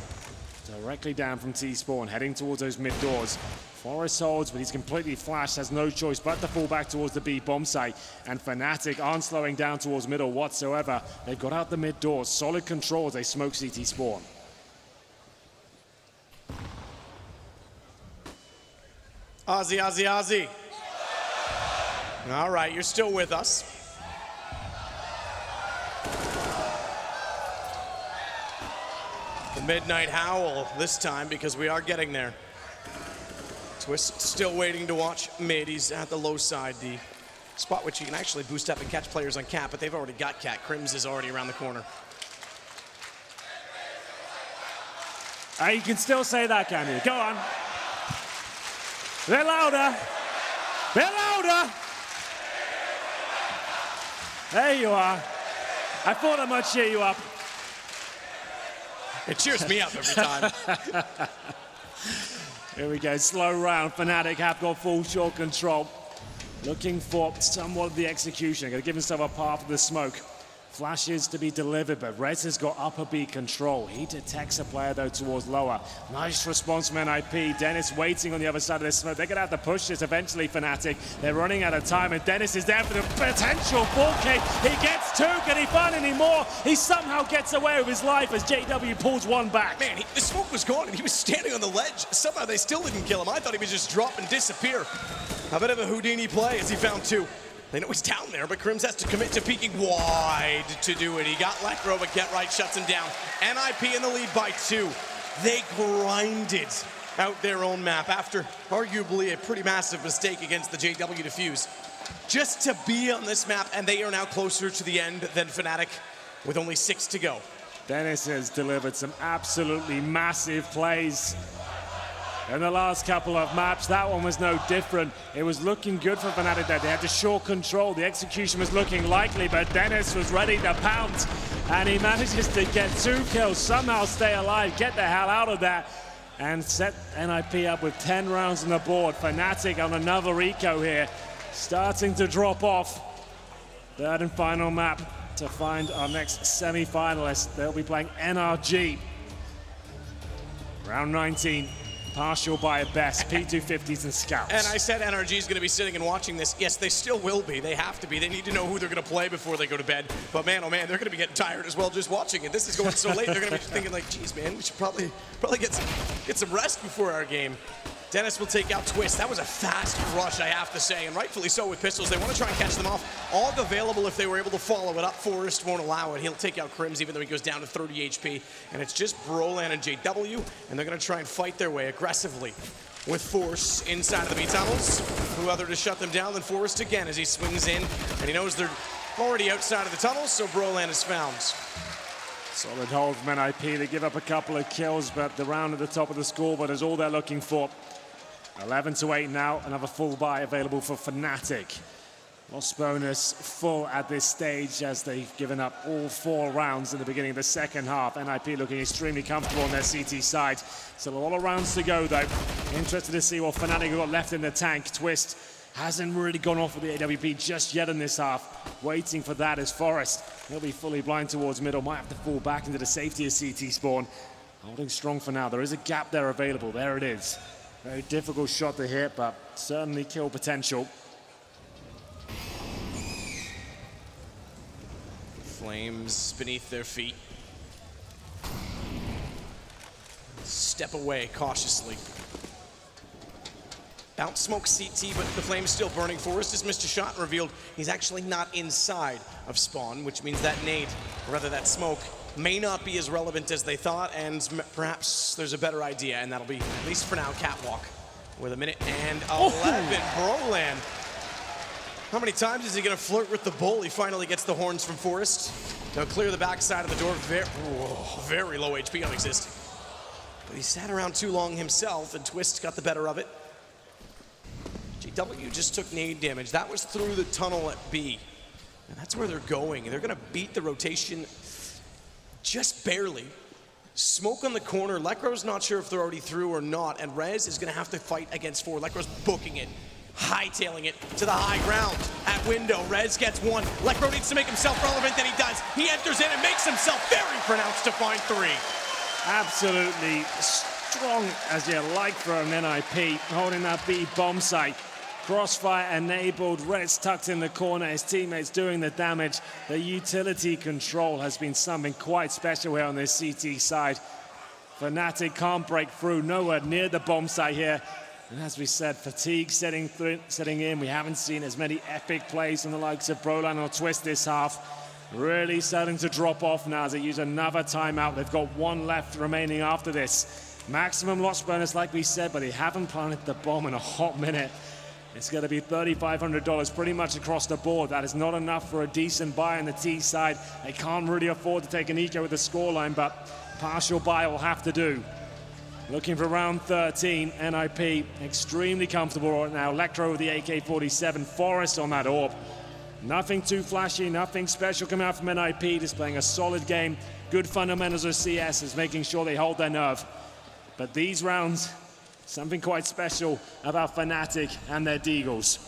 directly down from T-spawn, heading towards those mid doors. Forrest holds, but he's completely flashed, has no choice but to fall back towards the B bomb site. And Fnatic aren't slowing down towards middle whatsoever. They've got out the mid doors, solid control as they smoke CT spawn. Ozzy, Ozzy, Ozzy. All right, you're still with us. The Midnight Howl this time, because we are getting there. Twist still waiting to watch mid. He's at the low side, the spot which you can actually boost up and catch players on Cat, but they've already got Cat. Crims is already around the corner. You can still say that, can you? Go on. A bit louder. A bit louder. There you are. I thought I might cheer you up. It cheers me up every time. Here we go, slow round. Fnatic have got full short control. Looking for somewhat of the execution. Going to give himself a path of the smoke. Flashes to be delivered, but Rez has got upper B control. He detects a player, though, towards lower. Nice response from NiP. Dennis waiting on the other side of the smoke. They're going to have to push this eventually, Fnatic. They're running out of time, and Dennis is there for the potential full kick. He gets 2. Can he find any more? He somehow gets away with his life as JW pulls 1 back. Man, the smoke was gone, and he was standing on the ledge. Somehow they still didn't kill him. I thought he would just drop and disappear. A bit of a Houdini play as he found 2. They know he's down there, but Crims has to commit to peeking wide to do it. He got Lecro, but Get Right shuts him down. NiP in the lead by 2. They grinded out their own map after arguably a pretty massive mistake against the JW Defuse. Just to be on this map, and they are now closer to the end than Fnatic with only 6 to go. Dennis has delivered some absolutely massive plays in the last couple of maps. That one was no different. It was looking good for Fnatic there. They had the short control. The execution was looking likely, but Dennis was ready to pounce, and he manages to get 2 kills, somehow stay alive, get the hell out of that, and set NiP up with 10 rounds on the board. Fnatic on another eco here, starting to drop off. 3rd and final map. to find our next semi-finalist. They'll be playing NRG. Round 19, partial by at best, P250s and Scouts. And I said NRG is going to be sitting and watching this. Yes, they still will be. They have to be. They need to know who they're going to play before they go to bed. But man, oh man, they're going to be getting tired as well just watching it. This is going so late. They're going to be thinking like, geez, man, we should probably get some rest before our game. Dennis will take out Twist. That was a fast rush, I have to say, and rightfully so with pistols. They want to try and catch them off. All available if they were able to follow it up. Forrest won't allow it. He'll take out Crims even though he goes down to 30 HP. And it's just Brolan and JW, and they're going to try and fight their way aggressively with Force inside of the B tunnels. Who other to shut them down than Forrest again as he swings in, and he knows they're already outside of the tunnels, so Brolan is found. Solid hold from NiP. They give up a couple of kills, but the round at the top of the scoreboard is all they're looking for. 11-8 now, another full buy available for Fnatic. Loss bonus full at this stage as they've given up all 4 rounds in the beginning of the second half. NiP looking extremely comfortable on their CT side. Still a lot of rounds to go though. Interested to see what Fnatic have got left in the tank. Twist hasn't really gone off with the AWP just yet in this half. Waiting for that is Forrest. He'll be fully blind towards middle. Might have to fall back into the safety of CT spawn. Holding strong for now. There is a gap there available. There it is. Very difficult shot to hit, but certainly kill potential. Flames beneath their feet. Step away cautiously. Bounce smoke CT, but the flame's still burning. Forrest has missed a shot and revealed he's actually not inside of spawn, which means that nade, or rather that smoke, may not be as relevant as they thought, and perhaps there's a better idea, and that'll be, at least for now, Catwalk with 1:11. Brolan. How many times is he going to flirt with the bull? He finally gets the horns from Forrest. Now clear the backside of the door. Very low HP on Exist. But he sat around too long himself, and Twist got the better of it. JW just took nade damage. That was through the tunnel at B. And that's where they're going. They're going to beat the rotation just barely. Smoke on the corner. Lekro's not sure if they're already through or not, and Rez is going to have to fight against 4. Lekro's booking it, hightailing it to the high ground. At window, Rez gets 1. Lekro needs to make himself relevant, and he does. He enters in and makes himself very pronounced to find 3. Absolutely strong as you like from NiP, holding that B bomb site. Crossfire enabled, Rez tucked in the corner, his teammates doing the damage. The utility control has been something quite special here on this CT side. Fnatic can't break through, nowhere near the bomb site here. And as we said, fatigue setting in. We haven't seen as many epic plays from the likes of Brolan or Twist this half. Really starting to drop off now as they use another timeout. They've got 1 left remaining after this. Maximum loss bonus, like we said, but they haven't planted the bomb in a hot minute. It's going to be $3,500 pretty much across the board. That is not enough for a decent buy on the T side. They can't really afford to take an eco with the scoreline, but partial buy will have to do. Looking for round 13, NiP extremely comfortable right now. Electro with the AK-47, Forrest on that orb. Nothing too flashy, nothing special coming out from NiP, displaying a solid game. Good fundamentals of CS is making sure they hold their nerve. But these rounds, something quite special about Fnatic and their Deagles.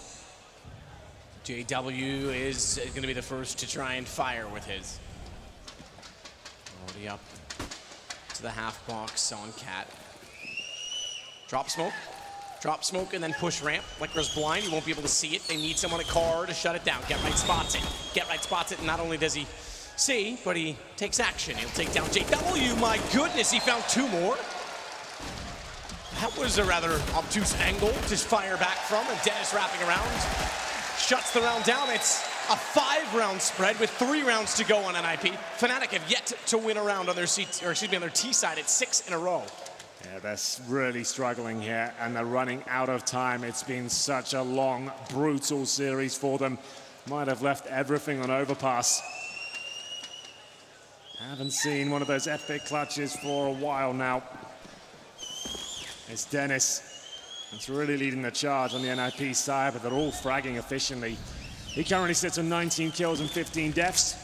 JW is going to be the first to try and fire with his. Already up to the half box on Cat. Drop smoke, and then push ramp. Lekro's blind, he won't be able to see it. They need someone at car to shut it down. Get right spots it, and not only does he see, but he takes action. He'll take down JW, my goodness, he found 2 more. That was a rather obtuse angle to fire back from, and Dennis wrapping around. Shuts the round down. It's a 5-round spread with 3 rounds to go on NiP. Fnatic have yet to win a round on their on their T side. It's 6 in a row. Yeah, they're really struggling here, and they're running out of time. It's been such a long, brutal series for them. Might have left everything on overpass. Haven't seen one of those epic clutches for a while now. It's Dennis that's really leading the charge on the NiP side, but they're all fragging efficiently. He currently sits on 19 kills and 15 deaths.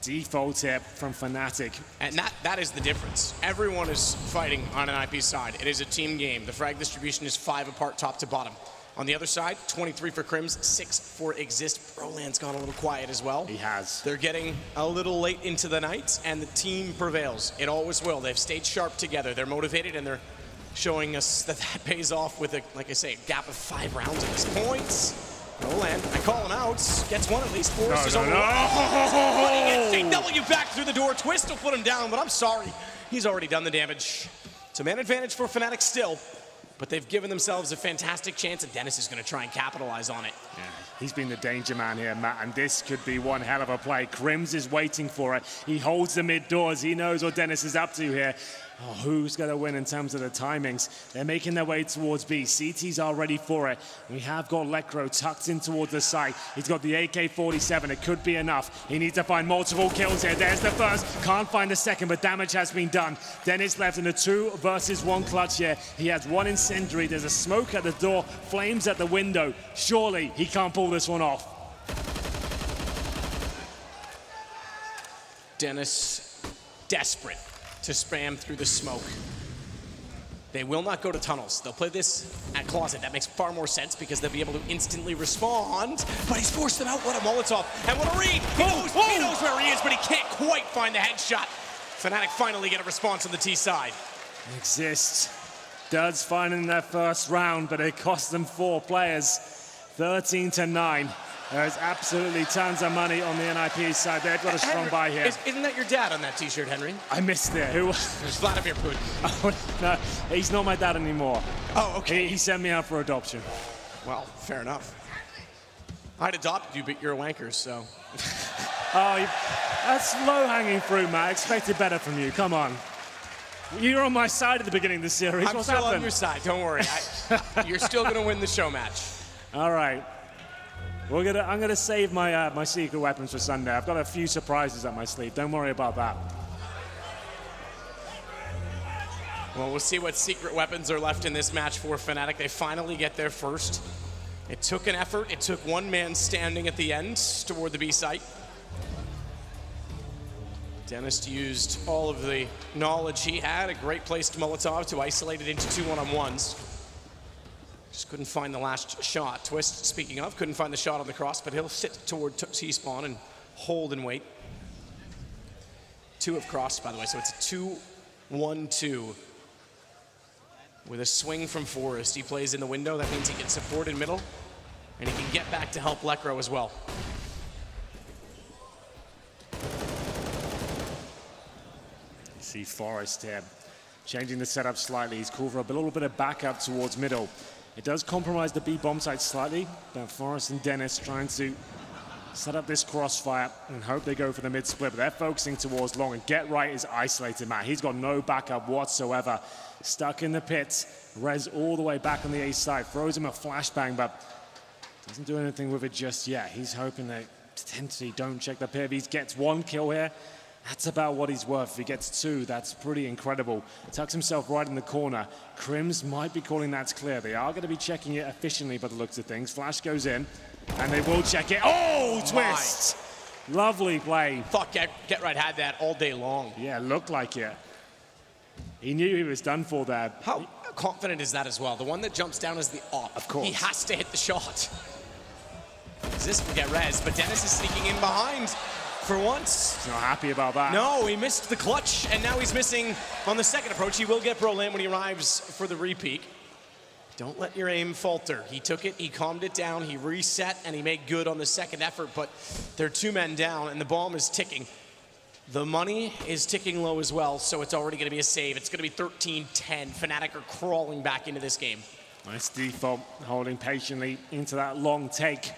Default tip from Fnatic. And that is the difference. Everyone is fighting on an NiP side. It is a team game. The frag distribution is 5 apart top to bottom. On the other side, 23 for Crims, 6 for Exist. Broland's gone a little quiet as well. He has. They're getting a little late into the night, and the team prevails. It always will. They've stayed sharp together. They're motivated, and they're showing us that that pays off with, like I say, a gap of 5 rounds at this point. Broland, I call him out. Gets one at least. Forrest is over. Putting SJW back through the door. Twist will put him down, but I'm sorry. He's already done the damage. It's a man advantage for Fnatic still. But they've given themselves a fantastic chance, and Dennis is going to try and capitalize on it. Yeah, he's been the danger man here, Matt, and this could be one hell of a play. Crims is waiting for it. He holds the mid doors. He knows what Dennis is up to here. Oh, who's going to win in terms of the timings? They're making their way towards B. CTs are ready for it. We have got Lekro tucked in towards the site. He's got the AK-47. It could be enough. He needs to find multiple kills here. There's the first. Can't find the second, but damage has been done. Dennis left in a 2 versus 1 clutch here. He has 1 incendiary. There's a smoke at the door, flames at the window. Surely he can't pull this one off. Dennis desperate to spam through the smoke. They will not go to tunnels. They'll play this at closet. That makes far more sense because they'll be able to instantly respond. But he's forced them out. What a Molotov. And what a read. He knows where he is, but he can't quite find the headshot. Fnatic finally get a response on the T side. Exist does find in their first round, but it cost them 4 players. 13-9. There's absolutely tons of money on the NiP side. They've got a strong buy here. Isn't that your dad on that t-shirt, Henry? I missed it. Who? It's Vladimir Putin. Oh, no, he's not my dad anymore. Oh, okay. He sent me out for adoption. Well, fair enough. I'd adopt you, but you're a wanker, so. Oh, that's low-hanging fruit, Matt. I expected better from you. Come on. You were on my side at the beginning of the series. I'm What's still happened? on your side. Don't worry. You're still going to win the show match. All right. I'm gonna save my my secret weapons for Sunday. I've got a few surprises up my sleeve. Don't worry about that. Well, we'll see what secret weapons are left in this match for Fnatic. They finally get there first. It took an effort. It took one man standing at the end toward the B site. Dennis used all of the knowledge he had. A great placed Molotov to isolate it into 2 1-on-1s. Just couldn't find the last shot. Twist, speaking of, couldn't find the shot on the cross, but he'll sit toward T-spawn and hold and wait. 2 have crossed, by the way, so it's a 2-1-2. With a swing from Forrest. He plays in the window. That means he can support in middle, and he can get back to help Lekro as well. You see Forrest here, changing the setup slightly. He's called for a little bit of backup towards middle. It does compromise the B bomb site slightly, but Forrest and Dennis trying to set up this crossfire and hope they go for the mid split, but they're focusing towards long, and Get Right is isolated, Matt. He's got no backup whatsoever. Stuck in the pit, Rez all the way back on the A side, throws him a flashbang, but doesn't do anything with it just yet. He's hoping they potentially don't check the pit. If he gets 1 kill here, that's about what he's worth. If he gets 2, that's pretty incredible. Tucks himself right in the corner. Crims might be calling that clear. They are going to be checking it efficiently by the looks of things. Flash goes in, and they will check it. Oh, twist! Lovely play. Thought Get Right had that all day long. Yeah, looked like it. He knew he was done for there. How confident is that as well? The one that jumps down is the op. Of course. He has to hit the shot. This will get res, but Dennis is sneaking in behind for once. He's not happy about that. No, he missed the clutch, and now he's missing on the second approach. He will get Broland when he arrives for the repeat. Don't let your aim falter. He took it, he calmed it down, he reset, and he made good on the second effort, but there are 2 men down, and the bomb is ticking. The money is ticking low as well, so it's already going to be a save. It's going to be 13-10. Fnatic are crawling back into this game. Nice default, holding patiently into that long take.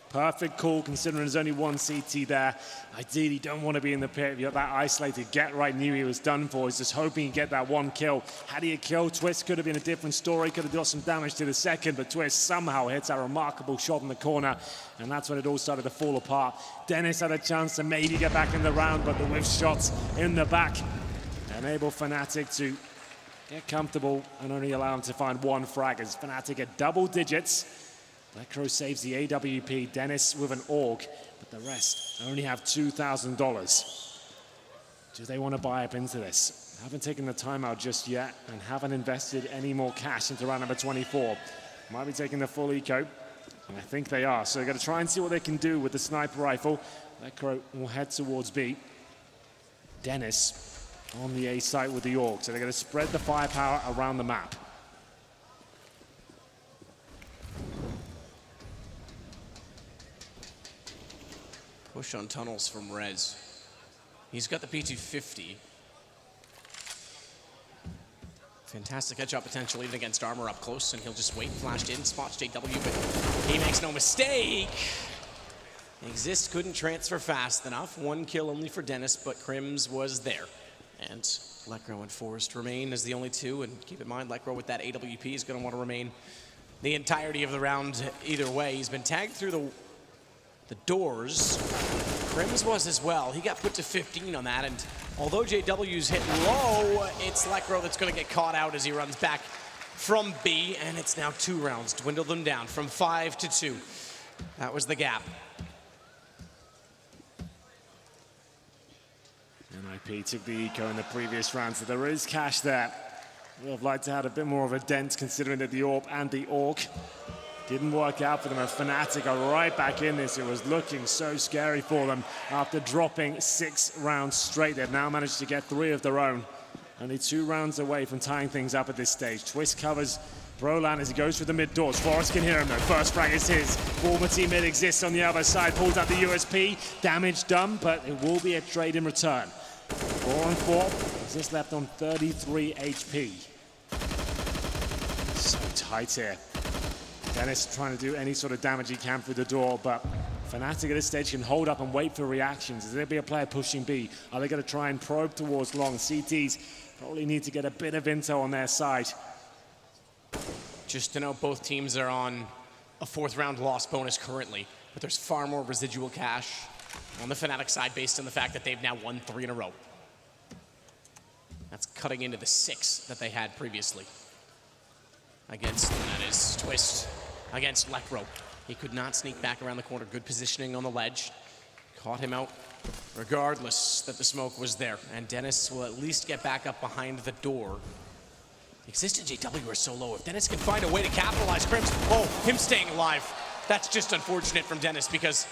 Perfect call, considering there's only 1 CT there. Ideally, don't want to be in the pit. You're that isolated. Get Right knew he was done for. He's just hoping he'd get that 1 kill. Had he a kill, Twist could have been a different story. Could have done some damage to the second, but Twist somehow hits that remarkable shot in the corner, and that's when it all started to fall apart. Dennis had a chance to maybe get back in the round, but the whiff shots in the back enable Fnatic to get comfortable and only allow him to find 1 frag as Fnatic at double digits. Lekro saves the AWP, Dennis with an AUG, but the rest only have $2,000. Do they want to buy up into this? Haven't taken the timeout just yet and haven't invested any more cash into round number 24. might be taking the full eco, and I think they are. So they're going to try and see what they can do with the sniper rifle. Lekro will head towards B. Dennis on the A site with the Orc, so they're going to spread the firepower around the map. Push on tunnels from Rez. He's got the P250. Fantastic headshot potential even against armor up close, and he'll just wait, flashed in, spots JW, but he makes no mistake. Exist couldn't transfer fast enough. One kill only for Dennis, but Crims was there. And Lekro and Forrest remain as the only two, and keep in mind, Lekro with that AWP is gonna want to remain the entirety of the round either way. He's been tagged through the doors. Crims was as well. He got put to 15 on that, and although JW's hit low, it's Lekro that's going to get caught out as he runs back from B, and it's now 2 rounds. Dwindled them down from 5 to 2. That was the gap. NiP took the eco in the previous round, so there is cash there. Would have liked to have a bit more of a dent considering that the AWP and the Orc didn't work out for them, and Fnatic are right back in this. It was looking so scary for them after dropping 6 rounds straight. They've now managed to get 3 of their own. Only 2 rounds away from tying things up at this stage. Twist covers Brolan as he goes through the mid doors. Forrest can hear him though. First frag is his. Former teammate exists on the other side. Pulls out the USP. Damage done, but it will be a trade in return. 4 on 4. He's just left on 33 HP. So tight here. Dennis trying to do any sort of damage he can through the door, but Fnatic at this stage can hold up and wait for reactions. Is there be a player pushing B? Are they going to try and probe towards long? CTs probably need to get a bit of intel on their side. Just to note, both teams are on a 4th round loss bonus currently, but there's far more residual cash on the Fnatic side based on the fact that they've now won 3 in a row. That's cutting into the 6 that they had previously. Against, that is Twist, against Lekro. He could not sneak back around the corner. Good positioning on the ledge. Caught him out regardless that the smoke was there. And Dennis will at least get back up behind the door. Exist and JW are so low. If Dennis can find a way to capitalize, Crims, oh, him staying alive. That's just unfortunate from Dennis because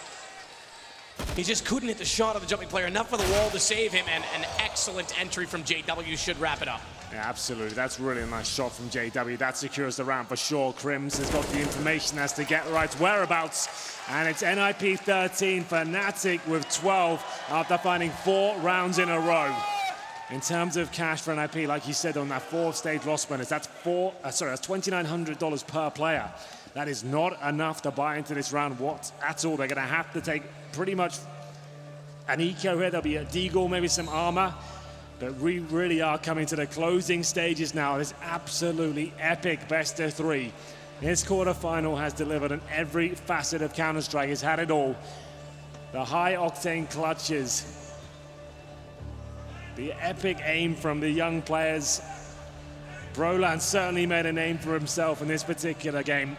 he just couldn't hit the shot of the jumping player. Enough for the wall to save him, and an excellent entry from JW should wrap it up. Yeah, absolutely. That's really a nice shot from JW. That secures the round for sure. Crims has got the information as to get right whereabouts. And it's NiP 13, Fnatic with 12 after finding 4 rounds in a row. In terms of cash for NiP, like you said, on that 4th stage loss bonus, that's $2,900 per player. That is not enough to buy into this round at all. They're going to have to take pretty much an eco here. There'll be a deagle, maybe some armor. But we really are coming to the closing stages now. This absolutely epic best of 3. This quarterfinal has delivered on every facet of Counter-Strike. It's had it all. The high-octane clutches. The epic aim from the young players. Brolan certainly made a name for himself in this particular game.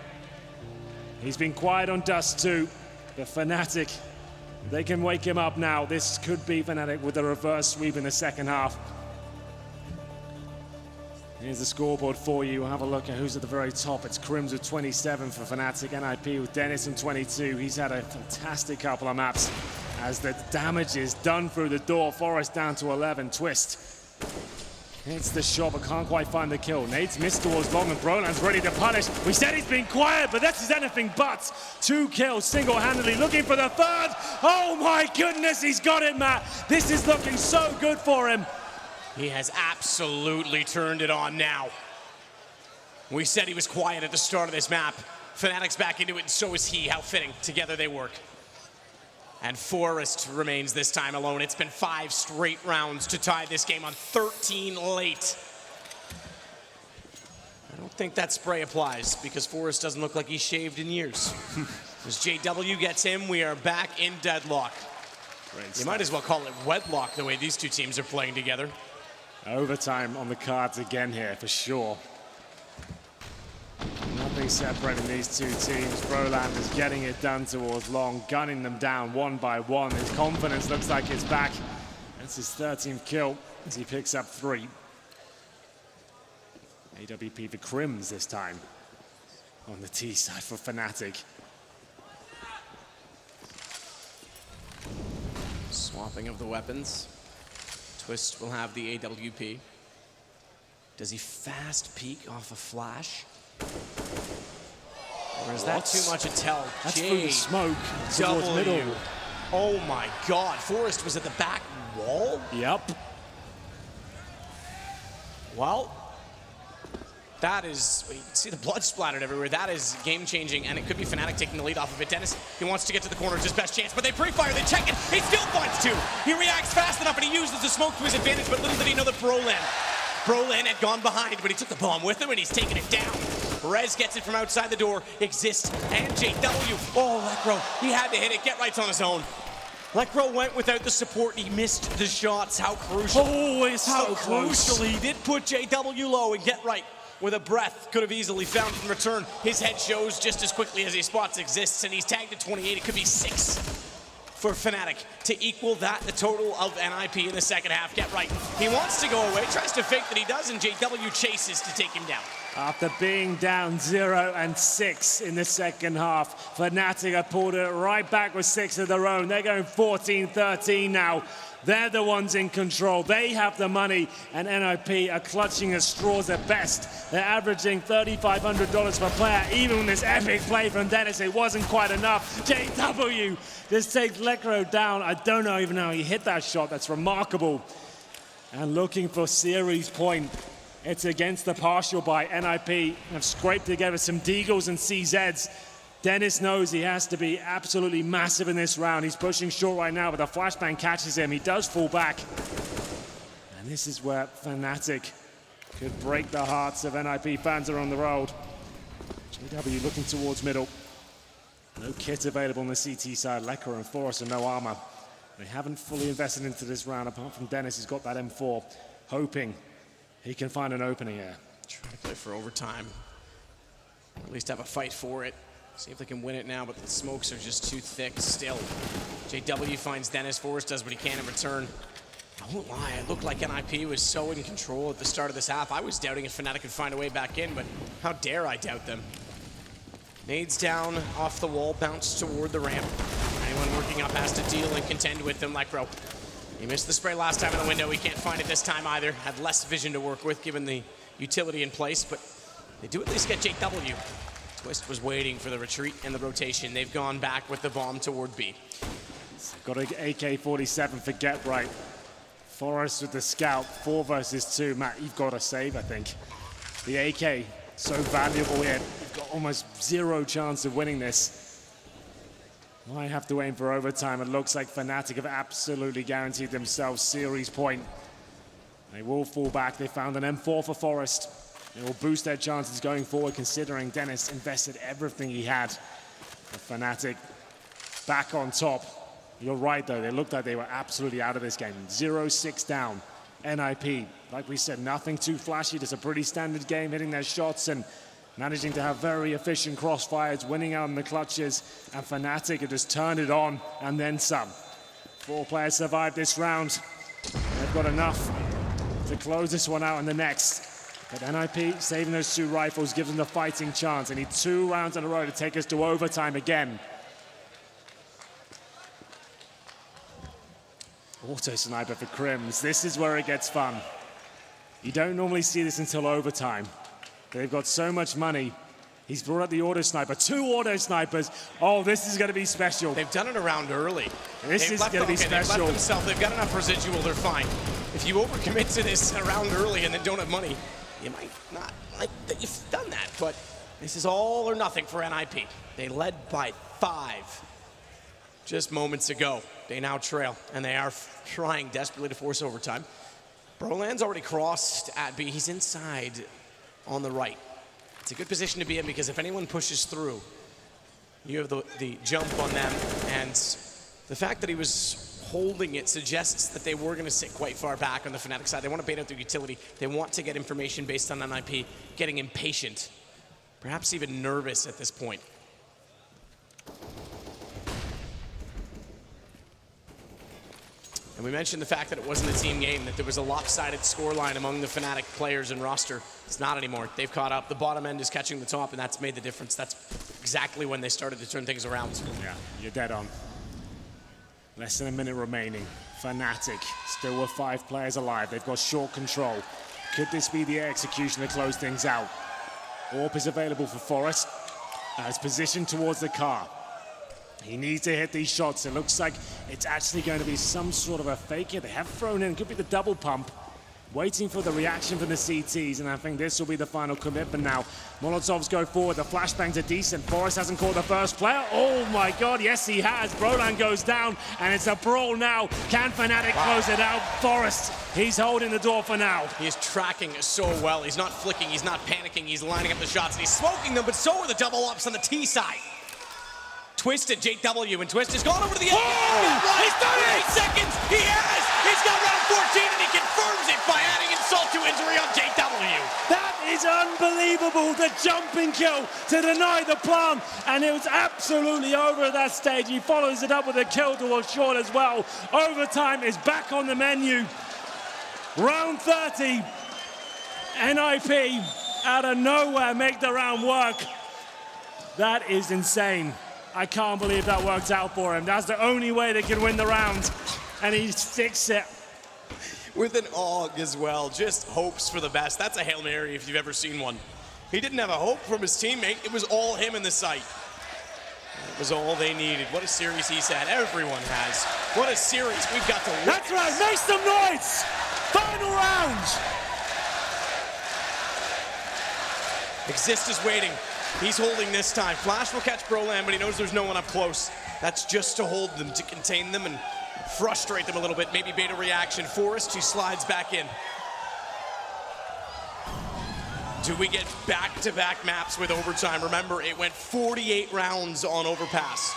He's been quiet on Dust2. The Fnatic, they can wake him up now. This could be Fnatic with a reverse sweep in the second half. Here's the scoreboard for you. We'll have a look at who's at the very top. It's Crims with 27 for Fnatic, NiP with Dennis on 22. He's had a fantastic couple of maps as the damage is done through the door. Forrest down to 11, Twist. It's the shot, but can't quite find the kill. Nade's missed towards long, and Brolan's ready to punish. We said he's been quiet, but this is anything but. 2 kills single-handedly, looking for the 3rd. Oh my goodness, he's got it, Matt. This is looking so good for him. He has absolutely turned it on now. We said he was quiet at the start of this map. Fnatic's back into it, and so is he. How fitting. Together they work. And Forrest remains this time alone. It's been 5 straight rounds to tie this game on 13 late. I don't think that spray applies because Forrest doesn't look like he's shaved in years. As JW gets him, we are back in deadlock. You might as well call it wedlock the way these two teams are playing together. Overtime on the cards again here, for sure. Nothing separating these two teams. Brolan is getting it done towards long, gunning them down 1 by 1. His confidence looks like it's back. That's his 13th kill as he picks up 3. AWP for Crims this time. on the T side for Fnatic. Swapping of the weapons. Twist will have the AWP. Does he fast peek off a flash? Or is that too much a tell? That's through the smoke towards middle. Oh my God, Forrest was at the back wall? Yep. Well, that is, you can see the blood splattered everywhere. That is game-changing, and it could be Fnatic taking the lead off of it. Dennis, he wants to get to the corner, it's his best chance, but they pre-fire, they check it, he still finds two. He reacts fast enough, and he uses the smoke to his advantage, but little did he know that Brolan had gone behind, but he took the bomb with him, and he's taken it down. Rez gets it from outside the door, Exist, and JW. Oh, Lekro, he had to hit it, Get Right's on his own. Lekro went without the support, he missed the shots. How crucial. Oh, it's so close. Crucial, he did put JW low, and Get Right with a breath could have easily found it in return. His head shows just as quickly as he spots Exists, and he's tagged at 28. It could be 6 for Fnatic to equal that, the total of NiP in the second half. Get Right, he wants to go away, tries to fake that he does, and JW chases to take him down. After being down 0-6 in the second half, Fnatic have pulled it right back with 6 of their own. They're going 14-13 now. They're the ones in control. They have the money, and NiP are clutching at straws at best. They're averaging $3,500 per player. Even with this epic play from Dennis, it wasn't quite enough. JW just takes Lekro down. I don't know even how he hit that shot. That's remarkable. And looking for series point. It's against the partial by NiP. Have scraped together some Deagles and CZs. Dennis knows he has to be absolutely massive in this round. He's pushing short right now, but the flashbang catches him. He does fall back. And this is where Fnatic could break the hearts of NiP fans around the road. JW looking towards middle. No kit available on the CT side. Lekro and Forrest and no armor. They haven't fully invested into this round, apart from Dennis, who's got that M4, hoping he can find an opening here. Try to play for overtime. Or at least have a fight for it. See if they can win it now, but the smokes are just too thick still. JW finds Dennis. Forrest does what he can in return. I won't lie, it looked like NiP was so in control at the start of this half. I was doubting if Fnatic could find a way back in, but how dare I doubt them. Nades down off the wall, bounce toward the ramp. Anyone working up has to deal and contend with them. Lekro, he missed the spray last time in the window. He can't find it this time either. Had less vision to work with given the utility in place, but they do at least get JW. Twist was waiting for the retreat and the rotation. They've gone back with the bomb toward B. Got an AK-47 for Get Right. Forrest with the scout, 4 versus 2. Matt, you've got to save, I think. The AK, so valuable here. You've got almost 0 chance of winning this. Might have to aim for overtime. It looks like Fnatic have absolutely guaranteed themselves series point. They will fall back. They found an M4 for Forrest. It will boost their chances going forward, considering Dennis invested everything he had. But Fnatic back on top. You're right, though. They looked like they were absolutely out of this game. 0-6 down. NiP, like we said, nothing too flashy. Just a pretty standard game, hitting their shots and managing to have very efficient crossfires, winning out in the clutches. And Fnatic have just turned it on and then some. 4 players survived this round. They've got enough to close this one out in the next. But NiP saving those 2 rifles gives them the fighting chance. They need 2 rounds in a row to take us to overtime again. Auto sniper for Crims. This is where it gets fun. You don't normally see this until overtime. They've got so much money. He's brought out the auto sniper. 2 auto snipers. Oh, this is going to be special. They've done it around early. This is going to be special. They've left themselves. They've got enough residual. They're fine. If you overcommit to this around early and then don't have money, you might not like that you've done that, but this is all or nothing for NiP. They led by 5 just moments ago. They now trail, and they are trying desperately to force overtime. Brolan's already crossed at B. He's inside on the right. It's a good position to be in because if anyone pushes through, you have the jump on them, and the fact that he was holding it suggests that they were going to sit quite far back on the Fnatic side. They want to bait out their utility. They want to get information based on NiP, getting impatient, perhaps even nervous at this point. And we mentioned the fact that it wasn't a team game, that there was a lopsided scoreline among the Fnatic players and roster. It's not anymore. They've caught up. The bottom end is catching the top, and that's made the difference. That's exactly when they started to turn things around. Yeah, you're dead on. Less than a minute remaining. Fnatic still with 5 players alive. They've got short control. Could this be the execution to close things out? Orb is available for Forest. It's positioned towards the car. He needs to hit these shots. It looks like it's actually going to be some sort of a fake here. They have thrown in, could be the double pump. Waiting for the reaction from the CTs, and I think this will be the final commitment now. Molotovs go forward, the flashbangs are decent. Forrest hasn't caught the first player. Oh my God, yes he has. Brolan goes down, and it's a brawl now. Can Fnatic close it out? Forrest, he's holding the door for now. He is tracking so well. He's not flicking, he's not panicking, he's lining up the shots, and he's smoking them, but so are the double ups on the T side. Twisted JW, and Twist has gone over to the end. He's done it! 8 seconds! He has! He's got round 14, and he confirms it by adding insult to injury on JW. That is unbelievable, the jumping kill to deny the plant, and it was absolutely over at that stage. He follows it up with a kill towards short as well. Overtime is back on the menu. Round 30, NiP out of nowhere make the round work. That is insane. I can't believe that worked out for him. That's the only way they can win the round, and he sticks it. With an AUG as well, just hopes for the best. That's a Hail Mary if you've ever seen one. He didn't have a hope from his teammate. It was all him in the sight. It was all they needed. What a series he's had. Everyone has. What a series we've got to win. That's right, make some noise! Final round! Exist is waiting. He's holding this time. Flash will catch Brolan, but he knows there's no one up close. That's just to hold them, to contain them and frustrate them a little bit. Maybe beta reaction. Forrest, who slides back in. Do we get back-to-back maps with overtime? Remember, it went 48 rounds on Overpass.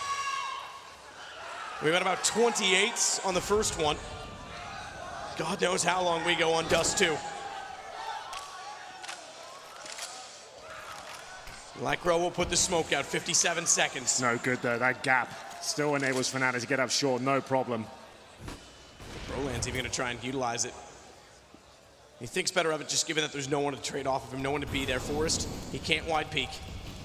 We went about 28 on the first one. God knows how long we go on Dust2. Lekro will put the smoke out, 57 seconds. No good though, that gap still enables Fnatic to get up short, no problem. Brolan's even gonna try and utilize it. He thinks better of it just given that there's no one to trade off of him, no one to be there. Forrest, he can't wide peek,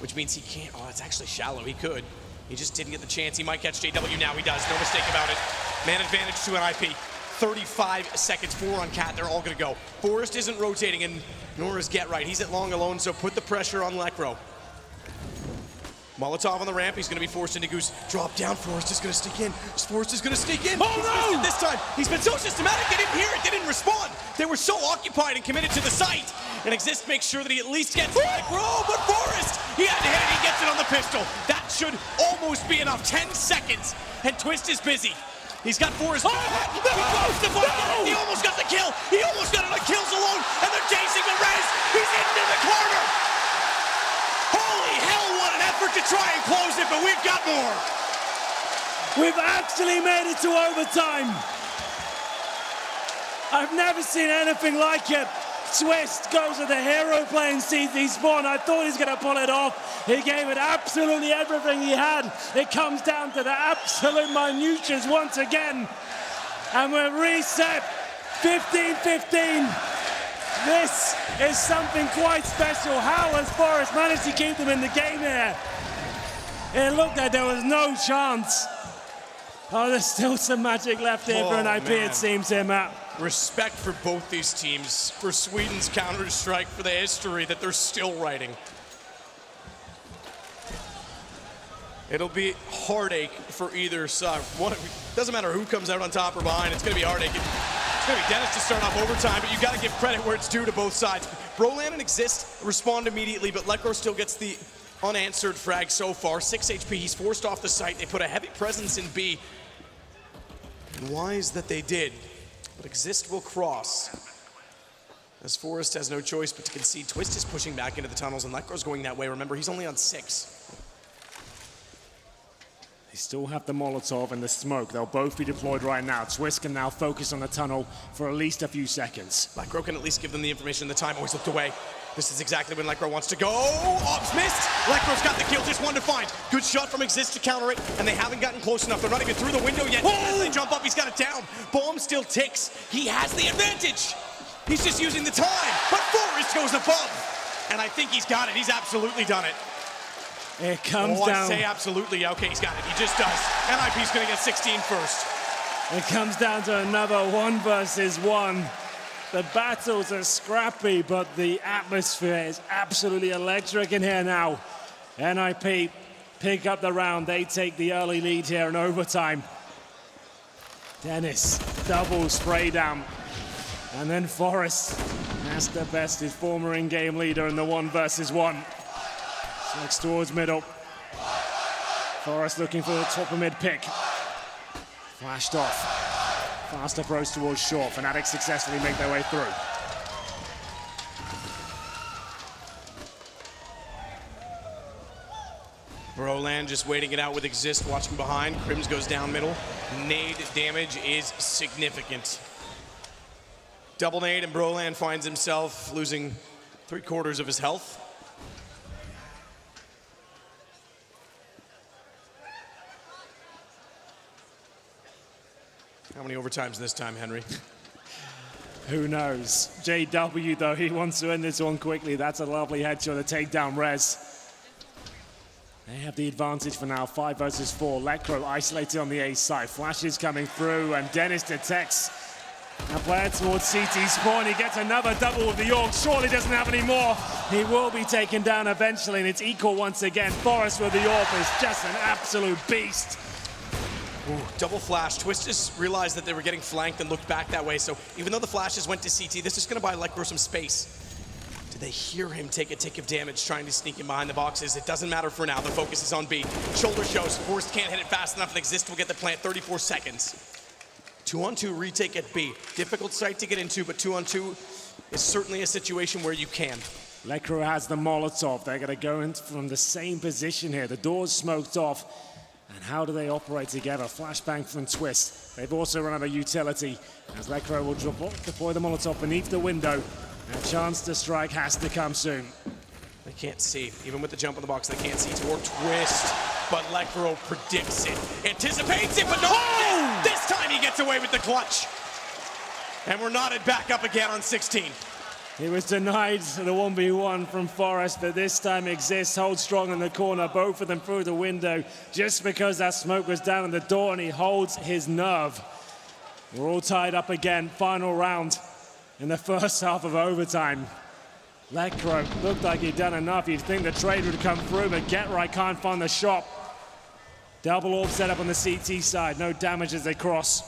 which means he can't, oh, it's actually shallow, he could. He just didn't get the chance. He might catch JW now, he does, no mistake about it. Man advantage to NiP. 35 seconds, 4 on Cat, they're all gonna go. Forrest isn't rotating, and nor is Get Right. He's at long alone, so put the pressure on Lekro. Molotov on the ramp, he's gonna be forced into Goose. Drop down, Forrest is gonna sneak in. Forrest is gonna sneak in. Oh no! This time, he's been so systematic, they didn't hear it, they didn't respond. They were so occupied and committed to the site. And Exist makes sure that he at least gets it. Oh, but Forrest, he had to hit it, he gets it on the pistol. That should almost be enough, 10 seconds. And Twist is busy. He's got Forrest. Oh, no! He almost got the kill. He almost got it on kills alone, and they're chasing the res. He's into the corner. Holy hell, what an effort to try and close it, but we've got more. We've actually made it to overtime. I've never seen anything like it. Twist goes with the hero playing CT spawn. I thought he was going to pull it off. He gave it absolutely everything he had. It comes down to the absolute minutiae once again. And we're reset 15-15. This is something quite special. How has Forrest managed to keep them in the game here? It looked like there was no chance. Oh, there's still some magic left here for NiP, it seems here, Matt. Respect for both these teams, for Sweden's Counter-Strike, for the history that they're still writing. It'll be heartache for either side. Doesn't matter who comes out on top or behind, it's going to be heartache. It's going to be Dennis to start off overtime, but you got to give credit where it's due to both sides. Brolan and Exist respond immediately, but Lekro still gets the unanswered frag so far. 6 HP, he's forced off the site. They put a heavy presence in B. And wise that they did. But Exist will cross. As Forrest has no choice but to concede. Twist is pushing back into the tunnels, and Lekro's going that way. Remember, he's only on 6. still have the Molotov and the smoke. They'll both be deployed right now. Twist can now focus on the tunnel for at least a few seconds. Lekro can at least give them the information and the time. Always looked away. This is exactly when Lekro wants to go. Ops missed. Lekro's got the kill, just one to find. Good shot from Exist to counter it, and they haven't gotten close enough. They're not even through the window yet. As they jump up, he's got it down. Bomb still ticks. He has the advantage. He's just using the time, but Forrest goes above. And I think he's got it. He's absolutely done it. It comes down. I say absolutely. Okay, he's got it. He just does. NiP's going to get 16 first. It comes down to another 1 versus 1. The battles are scrappy, but the atmosphere is absolutely electric in here now. NiP pick up the round. They take the early lead here in overtime. Dennis, double spray down. And then Forrest has the best, his former in-game leader in the 1 versus 1. Next towards middle. Forrest looking for the top of mid pick. Flashed off. Fast approach towards short. Fnatic successfully make their way through. Brolan just waiting it out with Exist, watching behind. Crims goes down middle. Nade damage is significant. Double nade, and Brolan finds himself losing 3/4 of his health. How many overtimes this time, Henry? Who knows? JW, though, he wants to end this one quickly. That's a lovely headshot to take down Rez. They have the advantage for now, 5 versus 4. Lekro isolated on the A side. Flashes coming through, and Dennis detects a player towards CT spawn. He gets another double with the York. Surely doesn't have any more. He will be taken down eventually, and it's equal once again. Forrest with the York is just an absolute beast. Ooh, double flash. Twist just realized that they were getting flanked and looked back that way. So even though the flashes went to CT, this is going to buy Lekro some space. Did they hear him take a tick of damage trying to sneak in behind the boxes? It doesn't matter for now. The focus is on B. Shoulder shows. Forrest can't hit it fast enough. And Exist will get the plant. 34 seconds. 2-on-2 retake at B. Difficult site to get into, but 2-on-2 is certainly a situation where you can. Lekro has the Molotov. They're going to go in from the same position here. The door's smoked off. And how do they operate together? Flashbang from Twist. They've also run out of utility as Lekro will deploy the Molotov beneath the window. A chance to strike has to come soon. They can't see. Even with the jump on the box, they can't see toward Twist. But Lekro predicts it, anticipates it, but no! Oh! This time he gets away with the clutch. And we're knotted back up again on 16. He was denied the 1v1 from Forrest, but this time Exist holds strong in the corner, both of them through the window, just because that smoke was down on the door, and he holds his nerve. We're all tied up again, final round in the first half of overtime. Lekro looked like he'd done enough. You'd think the trade would come through, but GetRight can't find the shot. Double orb set up on the CT side, no damage as they cross.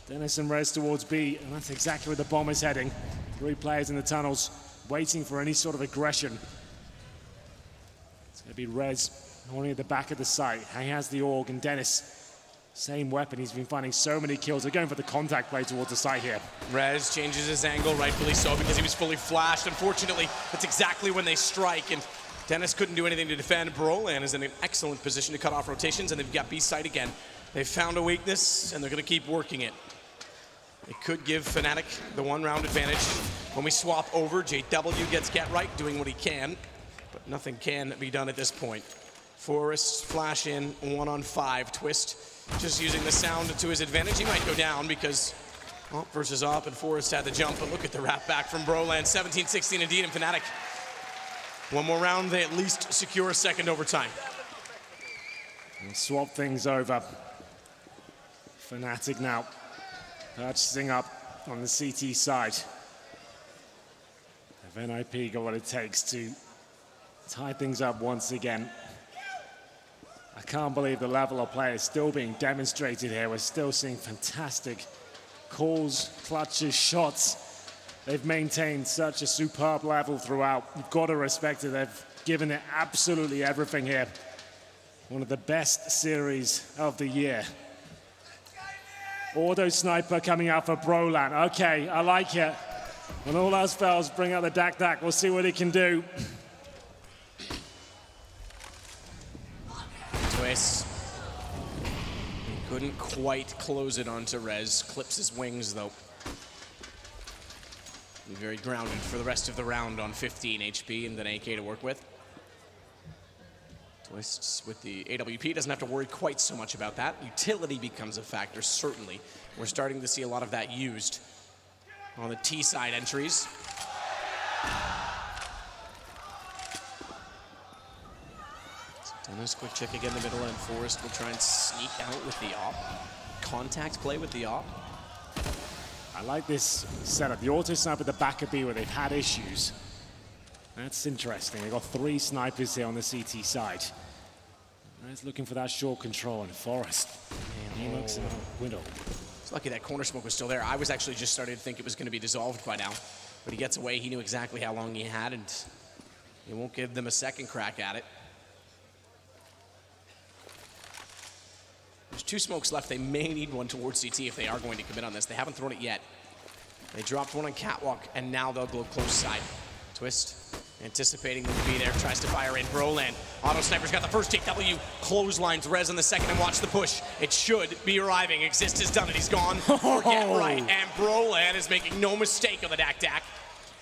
Dennis and Rez towards B, and that's exactly where the bomb is heading. 3 players in the tunnels, waiting for any sort of aggression. It's going to be Rez, only at the back of the site. He has the AUG, and Dennis, same weapon. He's been finding so many kills. They're going for the contact play towards the site here. Rez changes his angle, rightfully so, because he was fully flashed. Unfortunately, that's exactly when they strike, and Dennis couldn't do anything to defend. Brolan is in an excellent position to cut off rotations, and they've got B site again. They've found a weakness, and they're going to keep working it. It could give Fnatic the 1-round advantage. When we swap over, JW gets GetRight doing what he can, but nothing can be done at this point. Forrest flash in 1-on-5. Twist just using the sound to his advantage. He might go down because versus up, and Forrest had the jump, but look at the wrap back from Brolan. 17-16 indeed, and Fnatic. One more round, they at least secure a second overtime. And swap things over. Fnatic now purchasing up on the CT side. Have NiP got what it takes to tie things up once again? I can't believe the level of play is still being demonstrated here. We're still seeing fantastic calls, clutches, shots. They've maintained such a superb level throughout. You've got to respect it. They've given it absolutely everything here. One of the best series of the year. Auto sniper coming out for Brolan. Okay, I like it. When all else fails, bring out the Dak. We'll see what he can do. Twist Couldn't quite close it onto Rez. Clips his wings, though. Be very grounded for the rest of the round on 15 HP and an AK to work with. Twists with the AWP, doesn't have to worry quite so much about that. Utility becomes a factor, certainly. We're starting to see a lot of that used on the T-side entries. Dennis, quick check again in the middle, and Forrest will try and sneak out with the op. Contact play with the op. I like this setup. The auto sniper at the back of B where they've had issues. That's interesting. They've got 3 snipers here on the CT side. He's looking for that short control, and Forrest, he looks in the window. It's lucky that corner smoke was still there. I was actually just starting to think it was going to be dissolved by now. But he gets away. He knew exactly how long he had, and he won't give them a second crack at it. There's 2 smokes left. They may need one towards CT if they are going to commit on this. They haven't thrown it yet. They dropped one on Catwalk, and now they'll go close side. Twist, anticipating them to be there, tries to fire in. Broland, Auto Sniper's got the first JW, clotheslines Rez on the second, and watch the push. It should be arriving. Exist has done it, he's gone. Forget right, and Broland is making no mistake on the Dak.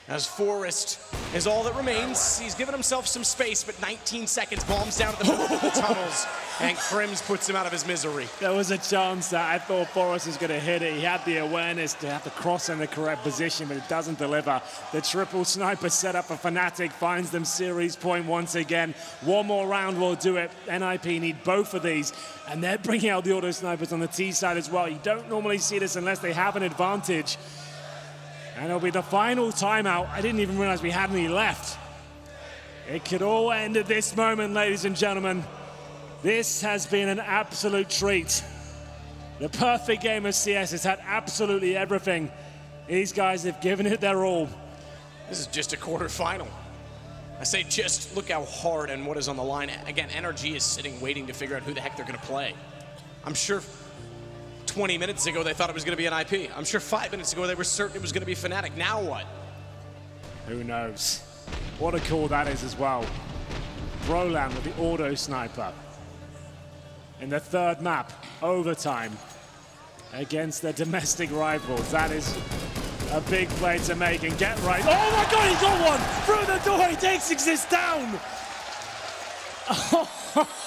As Forrest is all that remains. He's given himself some space, but 19 seconds, bombs down at the middle of the tunnels, and Crims puts him out of his misery. There was a chance that I thought Forrest was going to hit it. He had the awareness to have the cross in the correct position, but it doesn't deliver. The triple sniper setup for Fnatic finds them series point once again. One more round will do it. NiP need both of these, and they're bringing out the auto snipers on the T side as well. You don't normally see this unless they have an advantage. And it'll be the final timeout. I didn't even realize we had any left. It could all end at this moment, ladies and gentlemen. This has been an absolute treat. The perfect game of CS has had absolutely everything. These guys have given it their all. This is just a quarterfinal. I say just look how hard and what is on the line. Again, NRG is sitting waiting to figure out who the heck they're going to play. I'm sure 20 minutes ago they thought it was going to be an IP. I'm sure 5 minutes ago they were certain it was going to be Fnatic. Now what? Who knows? What a call that is as well. Broland with the auto sniper. In the third map, overtime, against their domestic rivals. That is a big play to make, and get right. Oh my God, he got one! Through the door, he takes Exist down!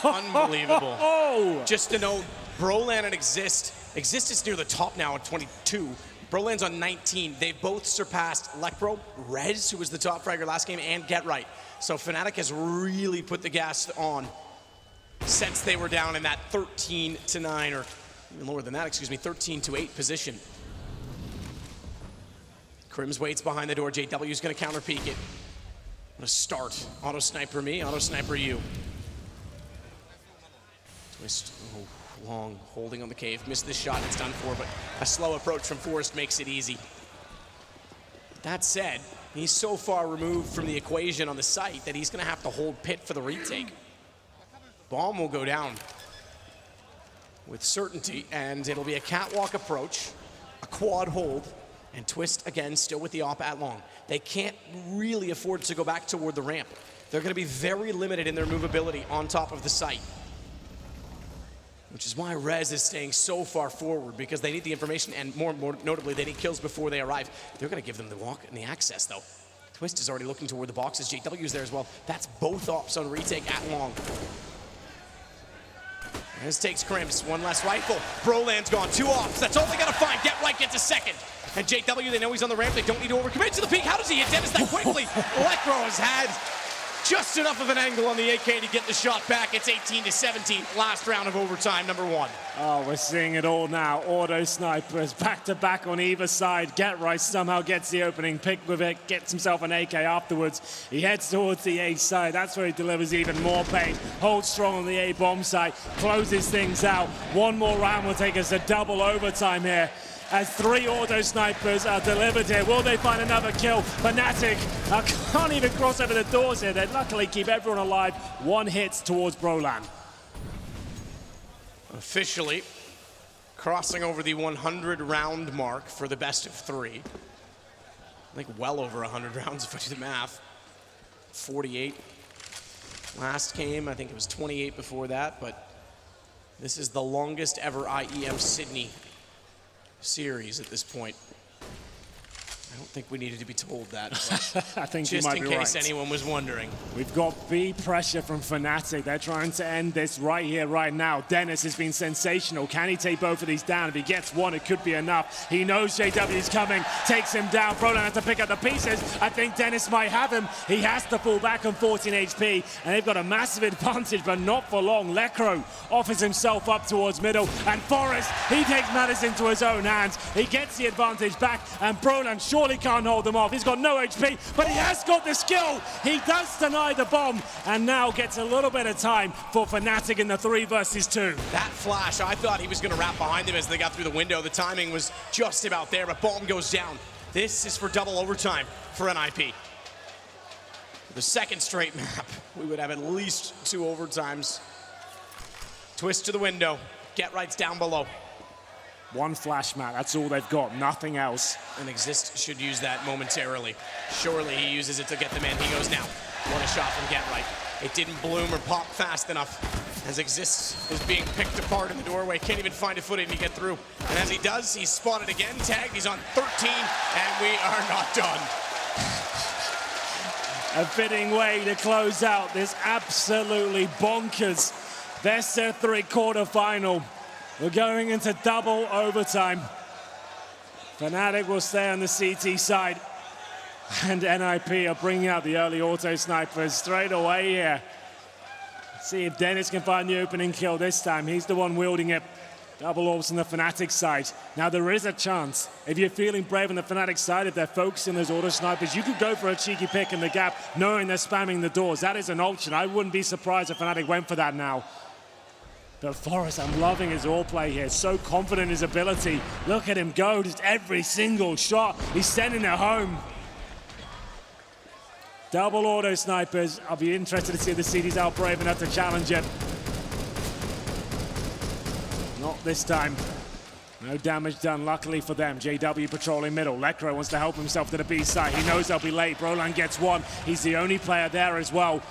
Unbelievable. Oh! Just to note, Broland and Exist is near the top now at 22. Broland's on 19. They've both surpassed Lekbro, Rez, who was the top fragger last game, and Get Right. So Fnatic has really put the gas on since they were down in that 13-9, or even lower than that, 13-8 position. Crims waits behind the door. JW's gonna counter peek it. What a start. Auto sniper me, auto sniper you. Twist, long, holding on the cave. Missed this shot, it's done for, but a slow approach from Forrest makes it easy. That said, he's so far removed from the equation on the site that he's gonna have to hold pit for the retake. Bomb will go down with certainty, and it'll be a catwalk approach, a quad hold, and Twist again still with the op at long. They can't really afford to go back toward the ramp. They're gonna be very limited in their movability on top of the site. Which is why Rez is staying so far forward, because they need the information, and more notably, they need kills before they arrive. They're gonna give them the walk and the access though. Twist is already looking toward the boxes. JW's there as well. That's both ops on retake at long. Rez takes Crims, one less rifle. Broland's gone, 2 ops. That's all they gotta find. Get Right gets a second. And JW, they know he's on the ramp. They don't need to overcommit to the peak. How does he hit Dennis that quickly? Electro has had just enough of an angle on the AK to get the shot back. It's 18-17, last round of overtime, number 1. Oh, we're seeing it all now. Auto snipers back to back on either side. Get Right somehow gets the opening pick with it, gets himself an AK afterwards. He heads towards the A side. That's where he delivers even more pain. Holds strong on the A bomb site, closes things out. One more round will take us to double overtime here, as 3 auto snipers are delivered here. Will they find another kill? Fnatic can't even cross over the doors here. They luckily keep everyone alive. 1 hit towards Broland. Officially crossing over the 100 round mark for the best of 3. I think well over 100 rounds if I do the math. 48 last game. I think it was 28 before that, but This is the longest ever IEM Sydney series at this point. I don't think we needed to be told that. I think just you might in be case right. anyone was wondering. We've got B pressure from Fnatic. They're trying to end this right here, right now. Dennis has been sensational. Can he take both of these down? If he gets one, it could be enough. He knows JW's coming, takes him down. Brolan has to pick up the pieces. I think Dennis might have him. He has to fall back on 14 HP, and they've got a massive advantage, but not for long. Lekro offers himself up towards middle, and Forrest, he takes matters into his own hands. He gets the advantage back, and Brolan surely can't hold them off. He's got no HP, but he has got the skill. He does deny the bomb, and now gets a little bit of time for Fnatic in the 3 versus 2. That flash, I thought he was going to wrap behind him as they got through the window. The timing was just about there, but bomb goes down. This is for double overtime for NiP. For the second straight map, we would have at least 2 overtimes. Twist to the window. Get right's down below. One flash map, that's all they've got, nothing else. And Exist should use that momentarily. Surely he uses it to get them in. He goes now. What a shot from Get Right. It didn't bloom or pop fast enough as Exist is being picked apart in the doorway. Can't even find a footing to get through. And as he does, he's spotted again, tagged. He's on 13, and we are not done. A fitting way to close out this absolutely bonkers best of 3 quarterfinal. We're going into double overtime. Fnatic will stay on the CT side, and NiP are bringing out the early auto snipers straight away here. See if Dennis can find the opening kill this time. He's the one wielding it. Double orbs on the Fnatic side. Now there is a chance, if you're feeling brave on the Fnatic side, if they're focusing those auto snipers, you could go for a cheeky pick in the gap, knowing they're spamming the doors. That is an option. I wouldn't be surprised if Fnatic went for that now. But Forrest, I'm loving his all play here. So confident in his ability. Look at him go, just every single shot. He's sending it home. Double auto snipers. I'll be interested to see if the CD's out brave enough to challenge it. Not this time. No damage done, luckily for them. JW patrolling middle. Lekro wants to help himself to the B side. He knows they'll be late. Brolan gets one. He's the only player there as well.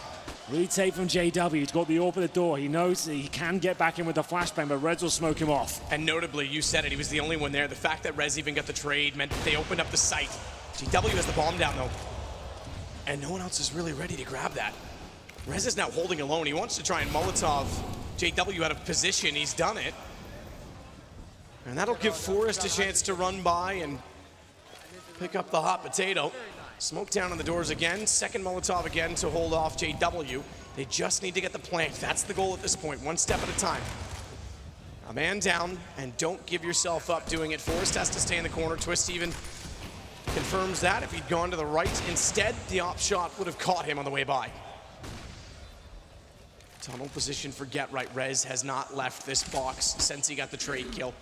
Retake from JW. He's got the AWP at the door. He knows that he can get back in with the flashbang, but Rez will smoke him off. And notably, you said it, he was the only one there. The fact that Rez even got the trade meant that they opened up the site. JW has the bomb down, though. And no one else is really ready to grab that. Rez is now holding alone. He wants to try and Molotov JW out of position. He's done it. And that'll give Forrest a chance to run by and pick up the hot potato. Smoke down on the doors again. Second Molotov again to hold off JW. They just need to get the plant. That's the goal at this point, 1 step at a time. A man down, and don't give yourself up doing it. Forrest has to stay in the corner. Twist even confirms that. If he'd gone to the right instead, the op shot would have caught him on the way by. Tunnel position for Get Right. Rez has not left this box since he got the trade kill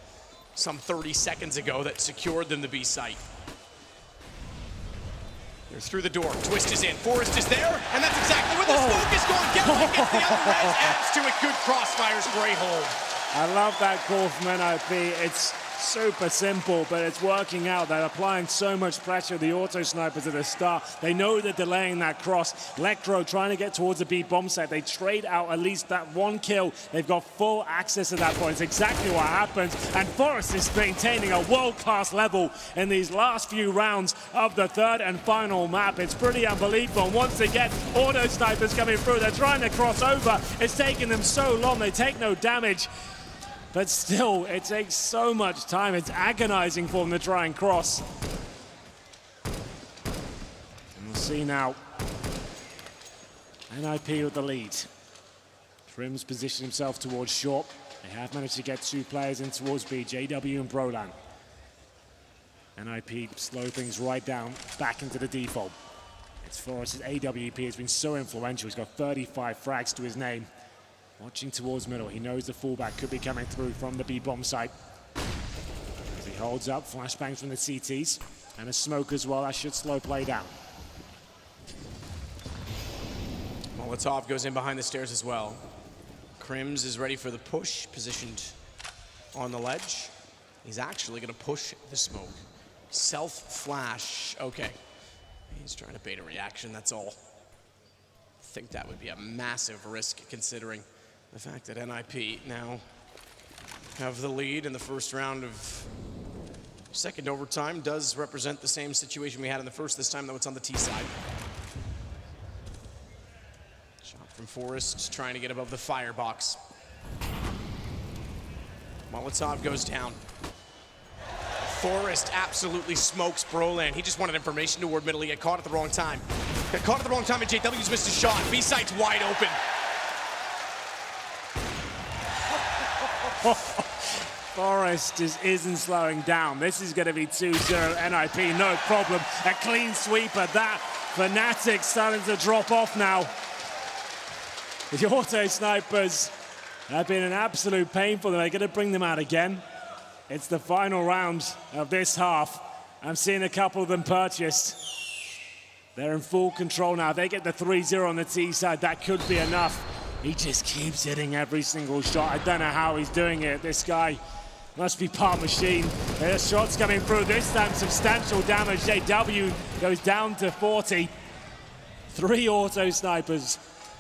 some 30 seconds ago that secured them the B site. They're through the door. Twist is in. Forrest is there, and that's exactly where the smoke is going. Get Right gets the other. Rez adds to it. Good crossfires. Great hold. I love that call from NiP. It's super simple, but it's working out. They're applying so much pressure, the auto snipers at the start. They know they're delaying that cross. Lekro trying to get towards the B bomb site. They trade out at least that 1 kill. They've got full access at that point. It's exactly what happens. And Forrest is maintaining a world-class level in these last few rounds of the 3rd and final map. It's pretty unbelievable. And once again, auto snipers coming through. They're trying to cross over. It's taking them so long. They take no damage. But still, it takes so much time. It's agonizing for them to try and cross. And we'll see now. NiP with the lead. Trim's positioned himself towards short. They have managed to get 2 players in towards B, JW and Brolan. NiP slow things right down, back into the default. It's Forrest's AWP has been so influential. He's got 35 frags to his name. Watching towards middle, he knows the fullback could be coming through from the B bomb site. As he holds up, flashbangs from the CTs, and a smoke as well. That should slow play down. Molotov goes in behind the stairs as well. Crims is ready for the push, positioned on the ledge. He's actually going to push the smoke. Self-flash, okay. He's trying to bait a reaction, that's all. I think that would be a massive risk considering the fact that NiP now have the lead in the first round of second overtime. Does represent the same situation we had in the first. This time, though, it's on the T side. Shot from Forrest, trying to get above the firebox. Molotov goes down. Forrest absolutely smokes Broland. He just wanted information toward middle. He got caught at the wrong time. Got caught at the wrong time, and JW's missed a shot. B-side's wide open. Forrest isn't slowing down. This is going to be 2-0 NiP, no problem. A clean sweep at that. Fnatic starting to drop off now. The auto snipers have been an absolute pain for them. They're going to bring them out again. It's the final round of this half. I'm seeing a couple of them purchased. They're in full control now. They get the 3-0 on the T side. That could be enough. He just keeps hitting every single shot. I don't know how he's doing it. This guy must be part machine. There's shots coming through. This time, substantial damage. JW goes down to 40. 3 auto snipers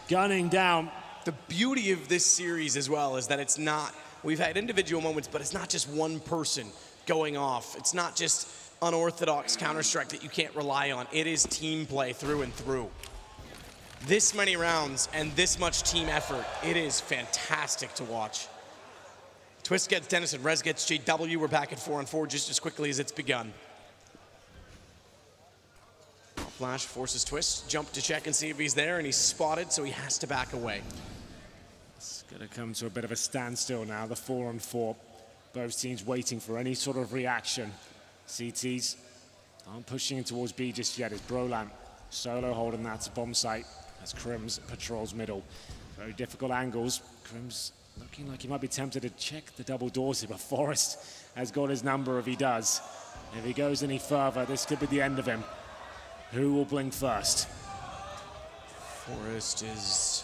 gunning down. The beauty of this series as well is that it's not, we've had individual moments, but it's not just one person going off. It's not just unorthodox Counter-Strike that you can't rely on. It is team play through and through. This many rounds and this much team effort, it is fantastic to watch. Twist gets Dennis and Rez gets JW. We're back at 4-on-4 just as quickly as it's begun. Flash forces Twist, jump to check and see if he's there, and he's spotted, so he has to back away. It's going to come to a bit of a standstill now, the 4-on-4. Both teams waiting for any sort of reaction. CTs aren't pushing in towards B just yet. It's Broland solo holding that to bomb site as Crims patrols middle. Very difficult angles. Crims looking like he might be tempted to check the double doors here, but Forrest has got his number if he does. If he goes any further, this could be the end of him. Who will blink first? Forrest is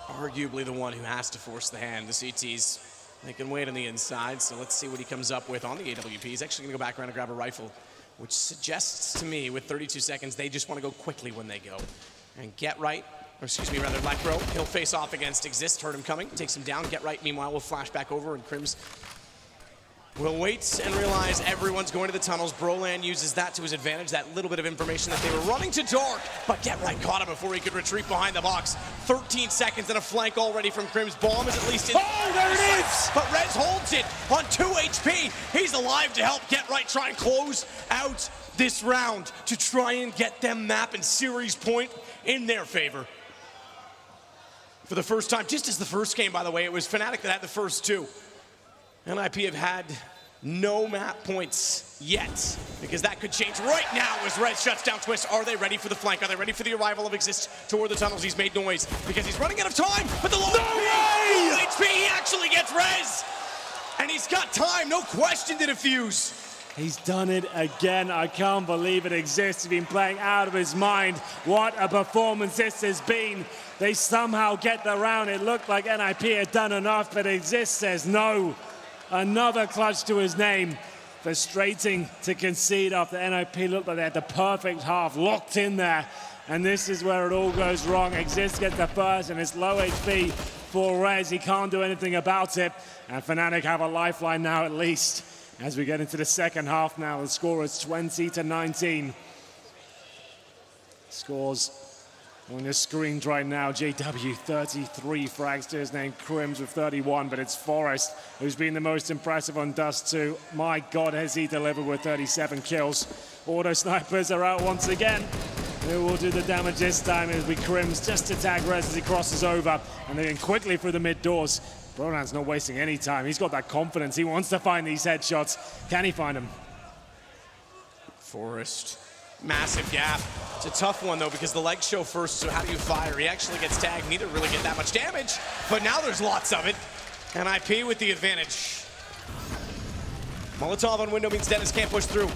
arguably the one who has to force the hand. The CTs, they can wait on the inside, so let's see what he comes up with on the AWP. He's actually gonna go back around and grab a rifle, which suggests to me with 32 seconds, they just wanna go quickly when they go. And Get Right, or excuse me, rather, Blackbro, he'll face off against Exist, heard him coming, takes him down. Get Right, meanwhile, will flash back over, and Crims will wait and realize everyone's going to the tunnels. Broland uses that to his advantage, that little bit of information that they were running to dark, but Get Right caught him before he could retreat behind the box. 13 seconds and a flank already from Crims. Bomb is at least in. Oh, there it is! But Rez holds it on 2 HP. He's alive to help Get Right try and close out this round to try and get them map and series point in their favor. For the first time, just as the first game, by the way, it was Fnatic that had the first 2. NiP have had no map points yet, because that could change right now as Rez shuts down Twist. Are they ready for the flank? Are they ready for the arrival of Exist toward the tunnels? He's made noise because he's running out of time, but the low HP, he actually gets Rez! And he's got time, no question to defuse. He's done it again. I can't believe it exists. He's been playing out of his mind. What a performance this has been. They somehow get the round. It looked like NiP had done enough, but Exist says no. Another clutch to his name. Frustrating to concede after NiP looked like they had the perfect half locked in there. And this is where it all goes wrong. Exist gets the first, and it's low HP for Rez. He can't do anything about it. And Fnatic have a lifeline now at least. As we get into the second half now, the score is 20-19. Scores on your screens right now. JW 33 frags to his name, Crims with 31, but it's Forrest who's been the most impressive on Dust2. My God, has he delivered with 37 kills. Auto snipers are out once again. Who will do the damage this time? It'll be Crims just to tag Rez as he crosses over, and they're in quickly through the mid doors. Broland's not wasting any time. He's got that confidence. He wants to find these headshots. Can he find them? Forrest, massive gap. It's a tough one though, because the legs show first, so how do you fire? He actually gets tagged, neither really get that much damage, but now there's lots of it. And NiP with the advantage. Molotov on window means Dennis can't push through.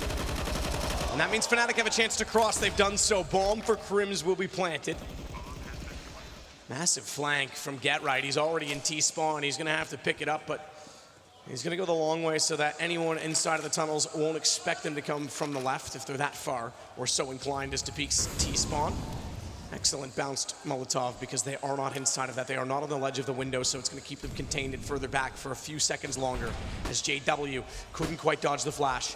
And that means Fnatic have a chance to cross. They've done so. Bomb for Crims will be planted. Massive flank from Get Right. He's already in T-spawn. He's gonna have to pick it up, but he's gonna go the long way so that anyone inside of the tunnels won't expect them to come from the left if they're that far or so inclined as to peek T-spawn. Excellent bounced Molotov because they are not inside of that. They are not on the ledge of the window, so it's going to keep them contained and further back for a few seconds longer as JW couldn't quite dodge the flash.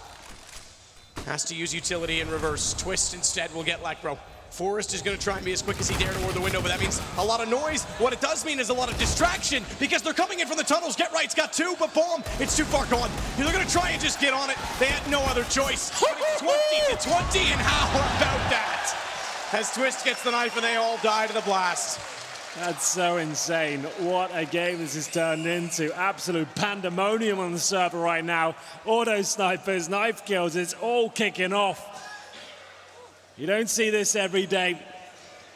Has to use utility in reverse. Twist instead will get Lekro. Forrest is going to try and be as quick as he dare toward the window, but that means a lot of noise. What it does mean is a lot of distraction because they're coming in from the tunnels. Get Right's got two, but Bomb, it's too far gone. They're going to try and just get on it. They had no other choice. 20-20, and how about that? As Twist gets the knife and they all die to the blast. That's so insane. What a game this has turned into. Absolute pandemonium on the server right now. Auto snipers, knife kills, it's all kicking off. You don't see this every day.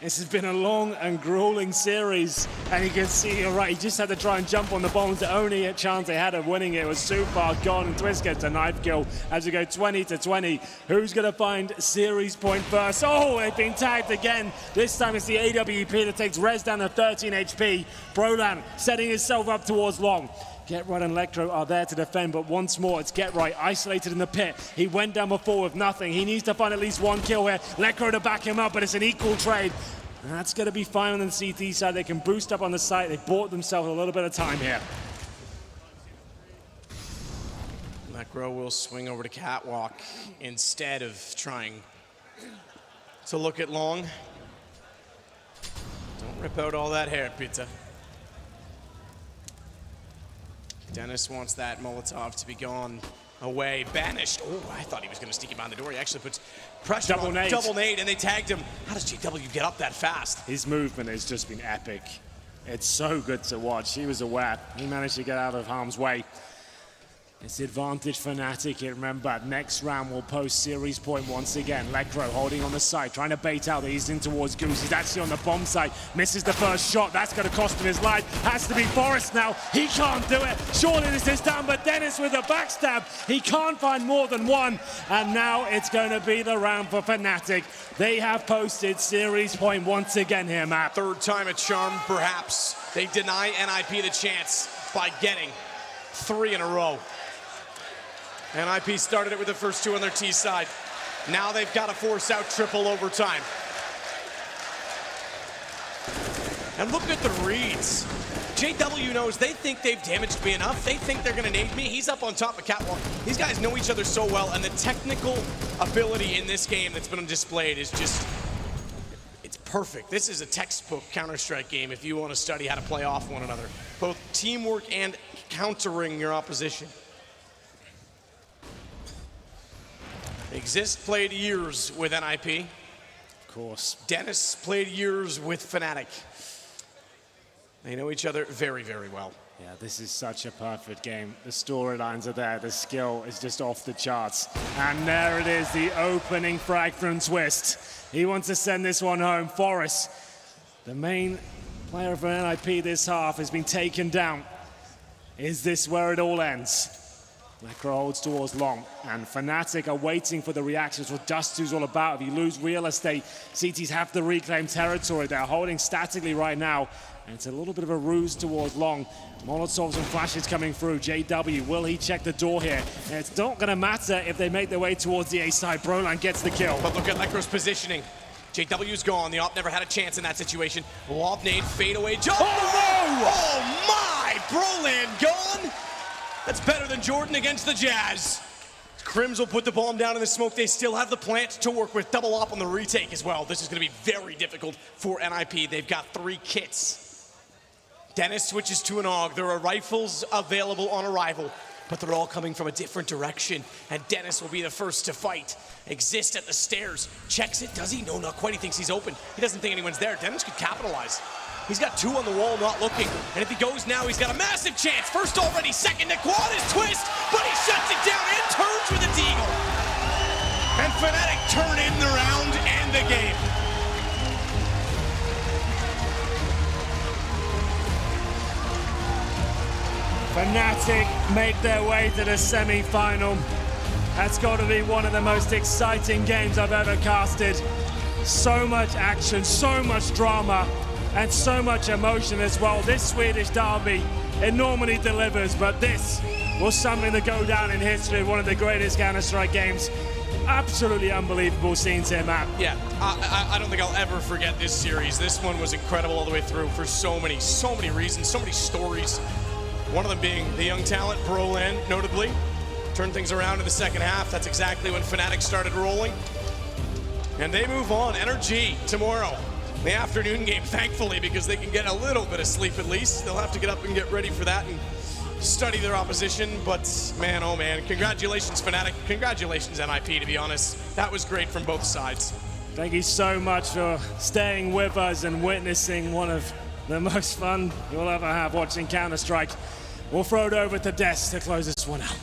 This has been a long and grueling series, and you can see, you're right, he just had to try and jump on the bombs. The only chance they had of winning it was too far gone, and Twist gets a knife kill as we go 20-20. Who's going to find series point first? Oh, they've been tagged again. This time it's the AWP that takes Rez down to 13 HP. Brolan setting himself up towards long. Get Right and Electro are there to defend, but once more, it's Get Right isolated in the pit. He went down before with nothing. He needs to find at least one kill here. Electro to back him up, but it's an equal trade. And that's going to be fine on the CT side. They can boost up on the site. They bought themselves a little bit of time here. Lekro will swing over to Catwalk instead of trying to look at Long. Don't rip out all that hair, Pizza. Dennis wants that Molotov to be gone away, banished. Oh, I thought he was going to sneak him behind the door. He actually puts pressure on double nade, and they tagged him. How does JW get up that fast? His movement has just been epic. It's so good to watch. He was aware. He managed to get out of harm's way. It's the advantage Fnatic. Remember, next round will post series point once again. Lekro holding on the side, trying to bait out. He's in towards Goose. He's actually on the bomb site. Misses the first shot. That's going to cost him his life. Has to be Forrest now. He can't do it. Surely this is down, but Dennis with a backstab. He can't find more than one. And now it's going to be the round for Fnatic. They have posted series point once again here, Matt. Third time a charm, perhaps. They deny NiP the chance by getting 3 in a row. NiP started it with the first 2 on their T side. Now they've got to force out triple overtime. And look at the reads. JW knows they think they've damaged me enough. They think they're going to nade me. He's up on top of Catwalk. These guys know each other so well, and the technical ability in this game that's been displayed is just, it's perfect. This is a textbook Counter-Strike game if you want to study how to play off one another. Both teamwork and countering your opposition. Exist played years with NiP. Of course. Dennis played years with Fnatic. They know each other very, very well. Yeah, this is such a perfect game. The storylines are there. The skill is just off the charts. And there it is, the opening frag from Twist. He wants to send this one home. Forrest, the main player for NiP this half, has been taken down. Is this where it all ends? Lekro holds towards long, and Fnatic are waiting for the reactions. What Dust2 is all about. If you lose real estate, CTs have to reclaim territory. They're holding statically right now, and it's a little bit of a ruse towards long. Molotovs and flashes coming through. JW, will he check the door here? And it's not going to matter if they make their way towards the A side. Brolan gets the kill. But look at Lekro's positioning. JW's gone. The op never had a chance in that situation. Lob nade, fade away, jump. Oh my! Brolan gone. That's better than Jordan against the Jazz. Crims will put the bomb down in the smoke. They still have the plant to work with. Double op on the retake as well. This is going to be very difficult for NiP. They've got 3 kits. Dennis switches to an AUG. There are rifles available on arrival, but they're all coming from a different direction. And Dennis will be the first to fight. Exist at the stairs. Checks it. Does he? No, not quite. He thinks he's open. He doesn't think anyone's there. Dennis could capitalize. He's got 2 on the wall, not looking. And if he goes now, he's got a massive chance. First already, second to quad is Twist, but he shuts it down and turns with a deagle. And Fnatic turn in the round and the game. Fnatic make their way to the semi-final. That's got to be one of the most exciting games I've ever casted. So much action, so much drama, and so much emotion as well. This Swedish derby, it normally delivers, but this was something to go down in history, one of the greatest Counter-Strike games absolutely unbelievable scenes here, Matt. Yeah, I don't think I'll ever forget this series. This one was incredible all the way through for so many reasons, so many stories. One of them being the young talent, Broland, notably. Turned things around in the second half. That's exactly when Fnatic started rolling. And they move on. NRG tomorrow. The afternoon game, thankfully, because they can get a little bit of sleep at least. They'll have to get up and get ready for that and study their opposition. But man, oh man, congratulations Fnatic, congratulations NiP, to be honest. That was great from both sides. Thank you so much for staying with us and witnessing one of the most fun you'll ever have watching Counter-Strike. We'll throw it over to Des to close this one out.